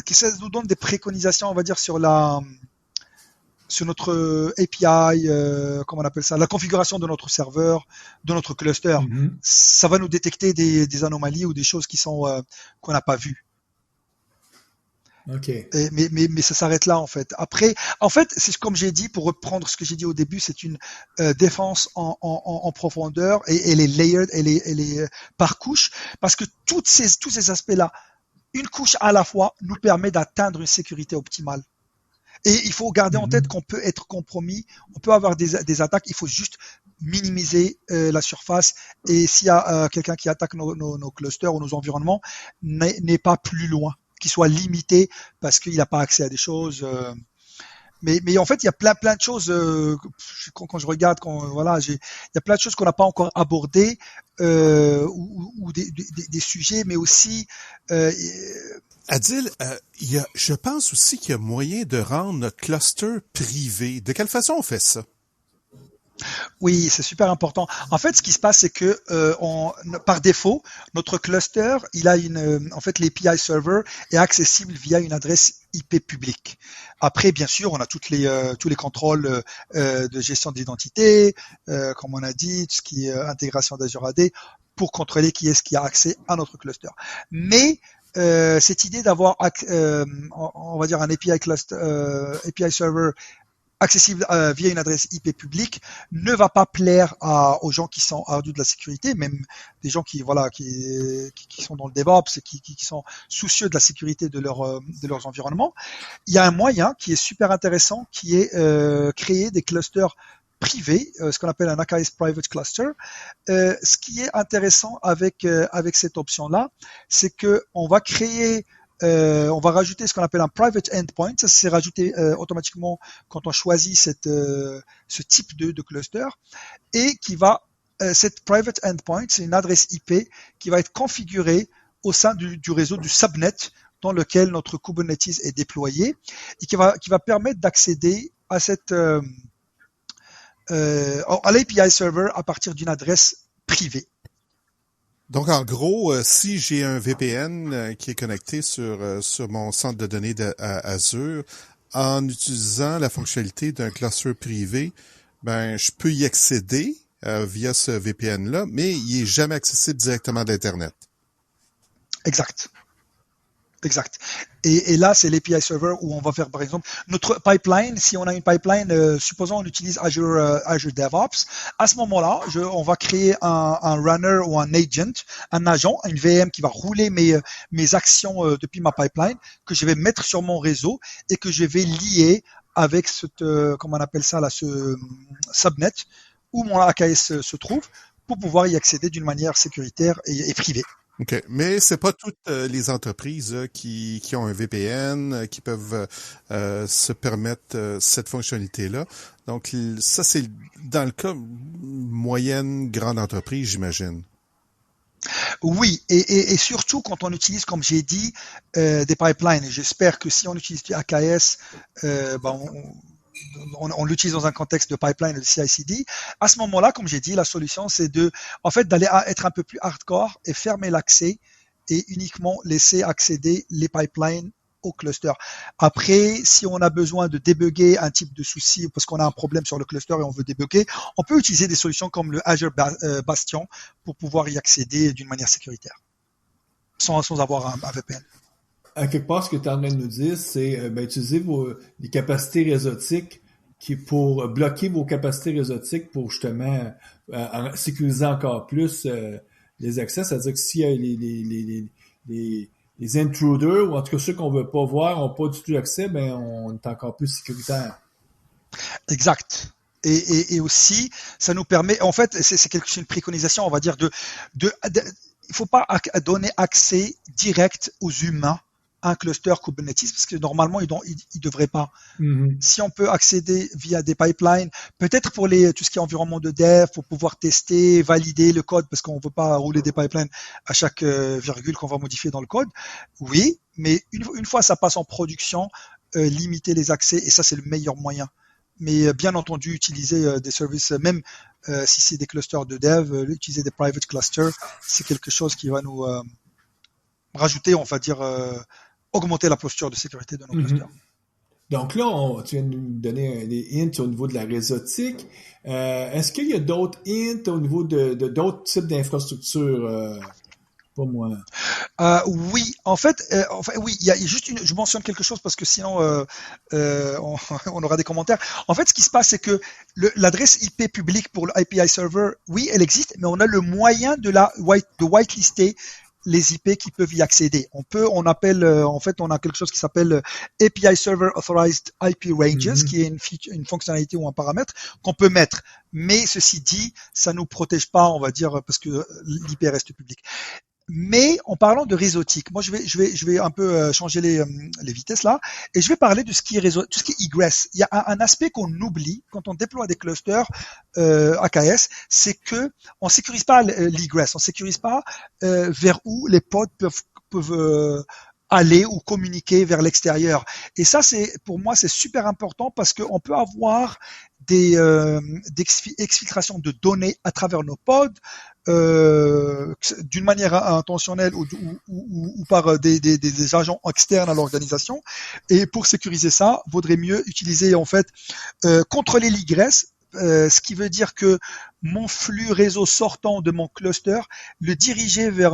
qui ça nous donne des préconisations, on va dire sur notre API, comment on appelle ça, la configuration de notre serveur, de notre cluster. Ça va nous détecter des anomalies ou des choses qui sont qu'on n'a pas vues. Ok. Mais ça s'arrête là en fait. Après, en fait, c'est comme j'ai dit, pour reprendre ce que j'ai dit au début, c'est une défense en profondeur et elle est layered, elle est par couche, parce que tous ces aspects-là, une couche à la fois, nous permet d'atteindre une sécurité optimale. Et il faut garder en tête qu'on peut être compromis, on peut avoir des attaques, il faut juste minimiser la surface. Et s'il y a quelqu'un qui attaque nos clusters ou nos environnements, n'est pas plus loin, qu'il soit limité parce qu'il n'a pas accès à des choses. Mais en fait, il y a plein de choses. Quand je regarde, il y a plein de choses qu'on n'a pas encore abordées ou des sujets, mais aussi. Adil, je pense aussi qu'il y a moyen de rendre notre cluster privé. De quelle façon on fait ça? Oui, c'est super important. En fait, ce qui se passe, c'est que par défaut, notre cluster, il a en fait, l'API server est accessible via une adresse IP publique. Après, bien sûr, on a tous les contrôles de gestion d'identité, comme on a dit, tout ce qui est intégration d'Azure AD, pour contrôler qui est-ce qui a accès à notre cluster. Mais cette idée d'avoir, on va dire, un API server accessible via une adresse IP publique ne va pas plaire aux gens qui sont ardus de la sécurité, même des gens qui sont dans le DevOps et qui sont soucieux de la sécurité de leurs environnements. Il y a un moyen qui est super intéressant, qui est créer des clusters privés, ce qu'on appelle un AKS Private Cluster. Ce qui est intéressant avec cette option-là, c'est que on va rajouter ce qu'on appelle un private endpoint. Ça, c'est rajouté automatiquement quand on choisit ce type de cluster, et cette private endpoint, c'est une adresse IP qui va être configurée au sein du réseau du subnet dans lequel notre Kubernetes est déployé, et qui va permettre d'accéder à à l'API server à partir d'une adresse privée. Donc, en gros, si j'ai un VPN qui est connecté sur mon centre de données Azure, en utilisant la fonctionnalité d'un cluster privé, je peux y accéder via ce VPN-là, mais il est jamais accessible directement d'Internet. Exact. Et là, c'est l'API server où on va faire, par exemple, notre pipeline. Si on a une pipeline, supposons on utilise Azure DevOps, à ce moment-là, on va créer un runner ou un agent, une VM qui va rouler mes actions depuis ma pipeline, que je vais mettre sur mon réseau et que je vais lier avec comment on appelle ça là, ce subnet où mon AKS se trouve, pour pouvoir y accéder d'une manière sécuritaire et privée. OK. Mais c'est pas toutes les entreprises qui ont un VPN, qui peuvent se permettre cette fonctionnalité-là. Donc, ça, c'est dans le cas moyenne, grande entreprise, j'imagine. Oui, et surtout quand on utilise, comme j'ai dit, des pipelines. Et j'espère que si on utilise du AKS, on l'utilise dans un contexte de pipeline de CI/CD. À ce moment-là, comme j'ai dit, la solution c'est d'aller être un peu plus hardcore et fermer l'accès et uniquement laisser accéder les pipelines au cluster. Après, si on a besoin de débugger un type de souci parce qu'on a un problème sur le cluster et on veut débugger, on peut utiliser des solutions comme le Azure Bastion pour pouvoir y accéder d'une manière sécuritaire, sans avoir un VPN. À quelque part, ce que tu es en train de nous dire, c'est utiliser les capacités réseautiques pour bloquer vos capacités réseautiques pour justement sécuriser encore plus les accès. C'est-à-dire que s'il y a les intruders, ou en tout cas ceux qu'on veut pas voir, n'ont pas du tout accès, ben on est encore plus sécuritaire. Exact. Et aussi, ça nous permet, en fait, c'est une préconisation, on va dire, il faut pas donner accès direct aux humains à un cluster Kubernetes, parce que normalement, ils devraient pas. Mm-hmm. Si on peut accéder via des pipelines, peut-être pour tout ce qui est environnement de dev, pour pouvoir tester, valider le code, parce qu'on veut pas rouler des pipelines à chaque virgule qu'on va modifier dans le code. Oui, mais une fois ça passe en production, limiter les accès, et ça, c'est le meilleur moyen. Mais bien entendu, utiliser des services, même si c'est des clusters de dev, utiliser des private clusters, c'est quelque chose qui va nous rajouter, on va dire, augmenter la posture de sécurité de nos clusters. Donc là, tu viens de nous donner des hints au niveau de la réseautique. Est-ce qu'il y a d'autres hints au niveau de d'autres types d'infrastructures? Pas moi. Oui, en fait, oui, il y a juste je mentionne quelque chose parce que sinon on aura des commentaires. En fait, ce qui se passe, c'est que l'adresse IP publique pour le API server, oui, elle existe, mais on a le moyen de whitelister les IP qui peuvent y accéder. On appelle, en fait, on a quelque chose qui s'appelle API Server Authorized IP Ranges, qui est une fonctionnalité ou un paramètre qu'on peut mettre. Mais ceci dit, ça nous protège pas, on va dire, parce que l'IP reste public. Mais en parlant de réseautique, moi je vais un peu changer les vitesses là, et je vais parler de ce qui est tout ce qui est egress. Il y a un aspect qu'on oublie quand on déploie des clusters AKS, c'est que on sécurise pas l'egress, on sécurise pas vers où les pods peuvent aller ou communiquer vers l'extérieur. Et ça, pour moi, c'est super important parce qu'on peut avoir des exfiltrations de données à travers nos pods d'une manière intentionnelle ou par des agents externes à l'organisation. Et pour sécuriser ça, vaudrait mieux utiliser en fait contrôler l'ingress. Ce qui veut dire que mon flux réseau sortant de mon cluster, le diriger vers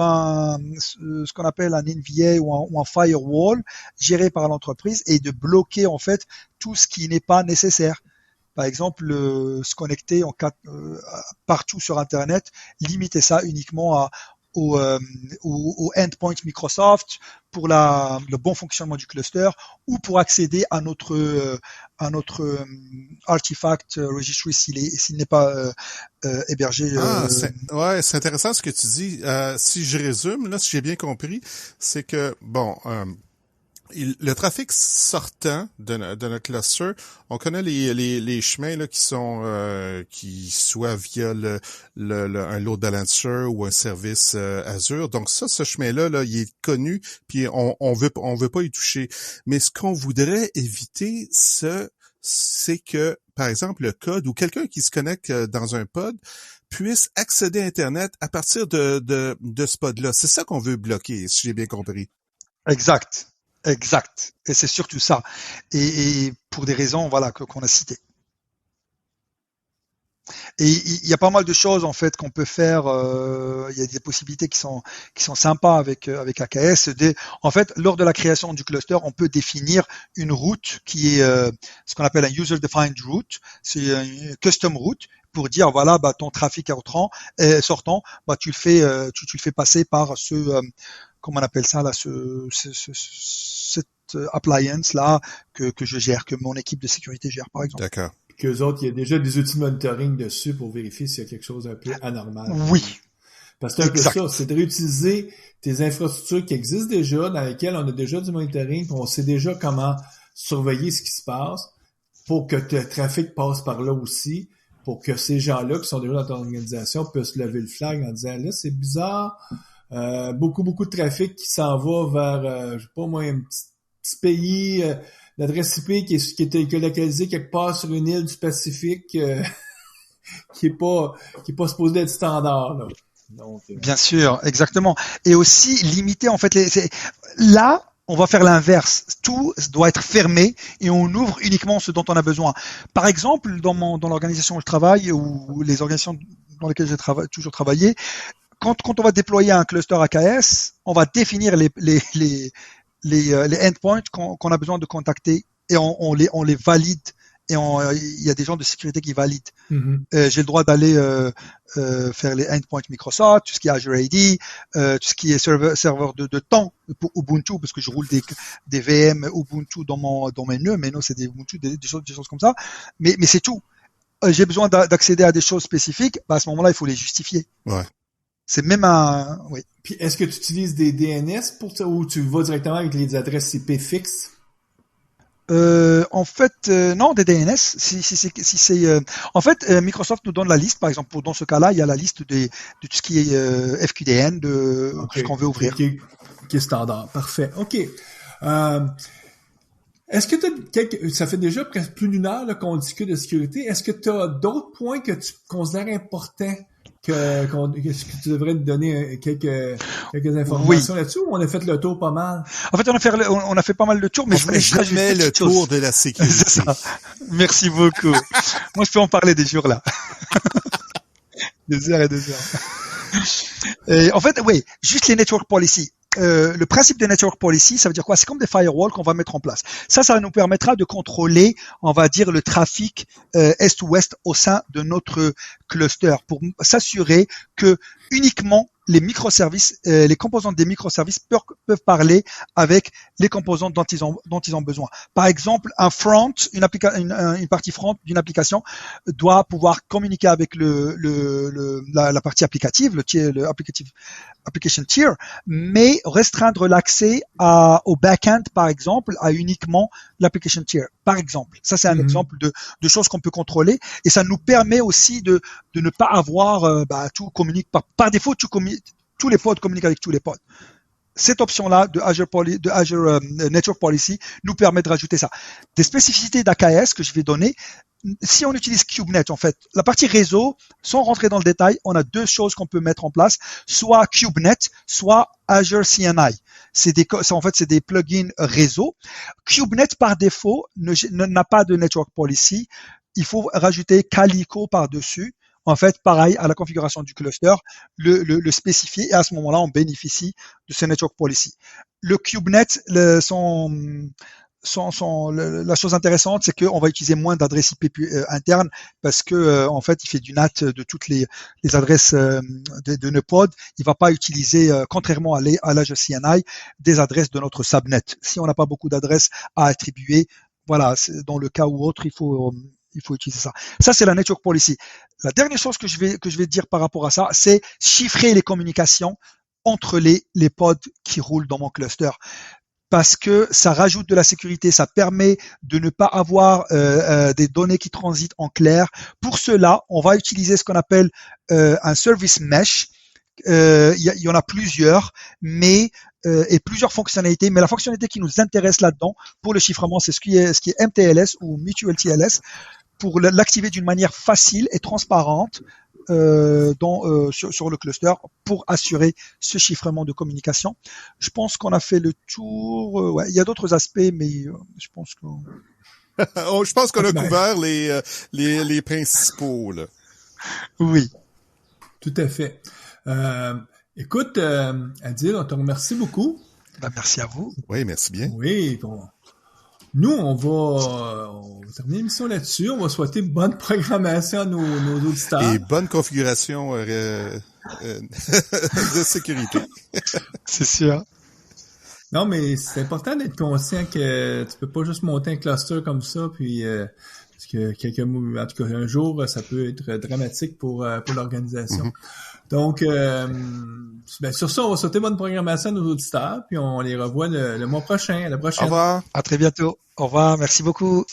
ce qu'on appelle un NVA ou un firewall géré par l'entreprise et de bloquer en fait tout ce qui n'est pas nécessaire. Par exemple, se connecter partout sur Internet, limiter ça uniquement au endpoint Microsoft pour le bon fonctionnement du cluster ou pour accéder à notre artifact registry s'il n'est pas hébergé. C'est intéressant ce que tu dis. Si je résume, là, si j'ai bien compris, c'est que le trafic sortant de notre cluster, on connaît les chemins là qui soit via un load balancer ou un service Azure. Donc ce chemin-là, il est connu, puis on veut pas y toucher. Mais ce qu'on voudrait éviter, c'est que, par exemple, le code ou quelqu'un qui se connecte dans un pod puisse accéder à Internet à partir de ce pod-là. C'est ça qu'on veut bloquer, si j'ai bien compris. Exact. Et c'est surtout ça. Et pour des raisons, voilà, qu'on a citées. Et il y a pas mal de choses en fait qu'on peut faire. Il y a des possibilités qui sont sympas avec AKS. En fait, lors de la création du cluster, on peut définir une route qui est ce qu'on appelle un user defined route. C'est une custom route pour dire voilà, ton trafic sortant, tu le fais passer par comment on appelle ça là, cette appliance là que je gère, que mon équipe de sécurité gère par exemple. D'accord. Qu'eux autres, il y a déjà des outils de monitoring dessus pour vérifier s'il y a quelque chose un peu anormal. Oui. Parce que c'est un peu ça, c'est de réutiliser tes infrastructures qui existent déjà, dans lesquelles on a déjà du monitoring, puis on sait déjà comment surveiller ce qui se passe pour que le trafic passe par là aussi, pour que ces gens-là qui sont déjà dans ton organisation puissent lever le flag en disant là, c'est bizarre, beaucoup de trafic qui s'en va vers, je sais pas moi, un petit pays l'adresse IP qui est localisée quelque part sur une île du Pacifique qui est pas supposé être standard, là. Donc, Bien sûr, exactement. Et aussi limiter en fait là. On va faire l'inverse. Tout doit être fermé et on ouvre uniquement ce dont on a besoin. Par exemple, dans l'organisation où je travaille ou les organisations dans lesquelles j'ai toujours travaillé, quand on va déployer un cluster AKS, on va définir les endpoints qu'on a besoin de contacter et on les valide. Et il y a des gens de sécurité qui valident. J'ai le droit d'aller faire les endpoints Microsoft, tout ce qui est Azure AD, tout ce qui est serveur de temps pour Ubuntu, parce que je roule des VM Ubuntu dans mes nœuds, mais non, c'est des Ubuntu, des choses comme ça. Mais c'est tout. J'ai besoin d'accéder à des choses spécifiques, à ce moment-là, il faut les justifier. Ouais. C'est même oui. Puis est-ce que tu utilises des DNS pour ça ou tu vas directement avec les adresses IP fixes? En fait, non, des DNS. En fait, Microsoft nous donne la liste. Par exemple, dans ce cas-là, il y a la liste de tout ce qui est FQDN, de ce qu'on veut ouvrir. Qui est standard. Parfait. OK. Est-ce que ça fait déjà presque plus d'une heure là, qu'on discute de sécurité. Est-ce que tu as d'autres points que tu considères importants que tu devrais te donner quelques informations là-dessus ou on a fait le tour pas mal? En fait, on a fait pas mal de tours, mais je voulais jamais le tour de la sécurité. C'est ça. Merci beaucoup. Moi, je peux en parler des jours là. Des heures et des heures. Et en fait, oui, juste les network policy. Le principe de network policy, ça veut dire quoi? C'est comme des firewalls qu'on va mettre en place. Ça nous permettra de contrôler, on va dire, le trafic est-ouest au sein de notre cluster pour s'assurer que uniquement les microservices, les composantes des microservices peuvent parler avec les composantes dont ils ont besoin. Par exemple, un front, une partie front d'une application doit pouvoir communiquer avec la partie applicative, le application tier, mais restreindre l'accès au back-end, par exemple, à uniquement l'application tier. Par exemple, ça c'est un exemple de choses qu'on peut contrôler et ça nous permet aussi de ne pas avoir tout communique par défaut, tous les pods communiquent avec tous les pods. Cette option-là de Azure Network Policy nous permet de rajouter ça. Des spécificités d'AKS que je vais donner. Si on utilise KubeNet, en fait, la partie réseau, sans rentrer dans le détail, on a deux choses qu'on peut mettre en place, soit KubeNet, soit Azure CNI. C'est des plugins réseau. KubeNet, par défaut, n'a pas de Network Policy. Il faut rajouter Calico par-dessus. En fait, pareil, à la configuration du cluster, le spécifier, et à ce moment-là, on bénéficie de ce Network Policy. Le KubeNet, la chose intéressante, c'est qu'on va utiliser moins d'adresses IP internes parce que en fait, il fait du NAT de toutes les adresses de nos pods. Il va pas utiliser, contrairement à l'Azure CNI, des adresses de notre subnet. Si on n'a pas beaucoup d'adresses à attribuer, voilà, dans le cas où autre, il faut utiliser ça. Ça, c'est la network policy. La dernière chose que je vais dire par rapport à ça, c'est chiffrer les communications entre les pods qui roulent dans mon cluster. Parce que ça rajoute de la sécurité, ça permet de ne pas avoir des données qui transitent en clair. Pour cela, on va utiliser ce qu'on appelle un service mesh. Il y en a plusieurs, et plusieurs fonctionnalités. Mais la fonctionnalité qui nous intéresse là-dedans pour le chiffrement, c'est ce qui est MTLS ou Mutual TLS, pour l'activer d'une manière facile et transparente sur le cluster pour assurer ce chiffrement de communication. Je pense qu'on a fait le tour. Ouais, il y a d'autres aspects, mais je pense que je pense qu'on a couvert les principaux là. Oui. Tout à fait. Écoute, Adil, on te remercie beaucoup. Merci à vous. Oui, merci bien. Oui, bon. Nous, on va terminer l'émission là-dessus. On va souhaiter bonne programmation à nos auditeurs. Et bonne configuration de sécurité. C'est sûr. Non, mais c'est important d'être conscient que tu peux pas juste monter un cluster comme ça, puis parce que en tout cas un jour, ça peut être dramatique pour l'organisation. Donc, sur ça, on va souhaiter bonne programmation à nos auditeurs, puis on les revoit le mois prochain. À la prochaine. Au revoir. À très bientôt. Au revoir. Merci beaucoup.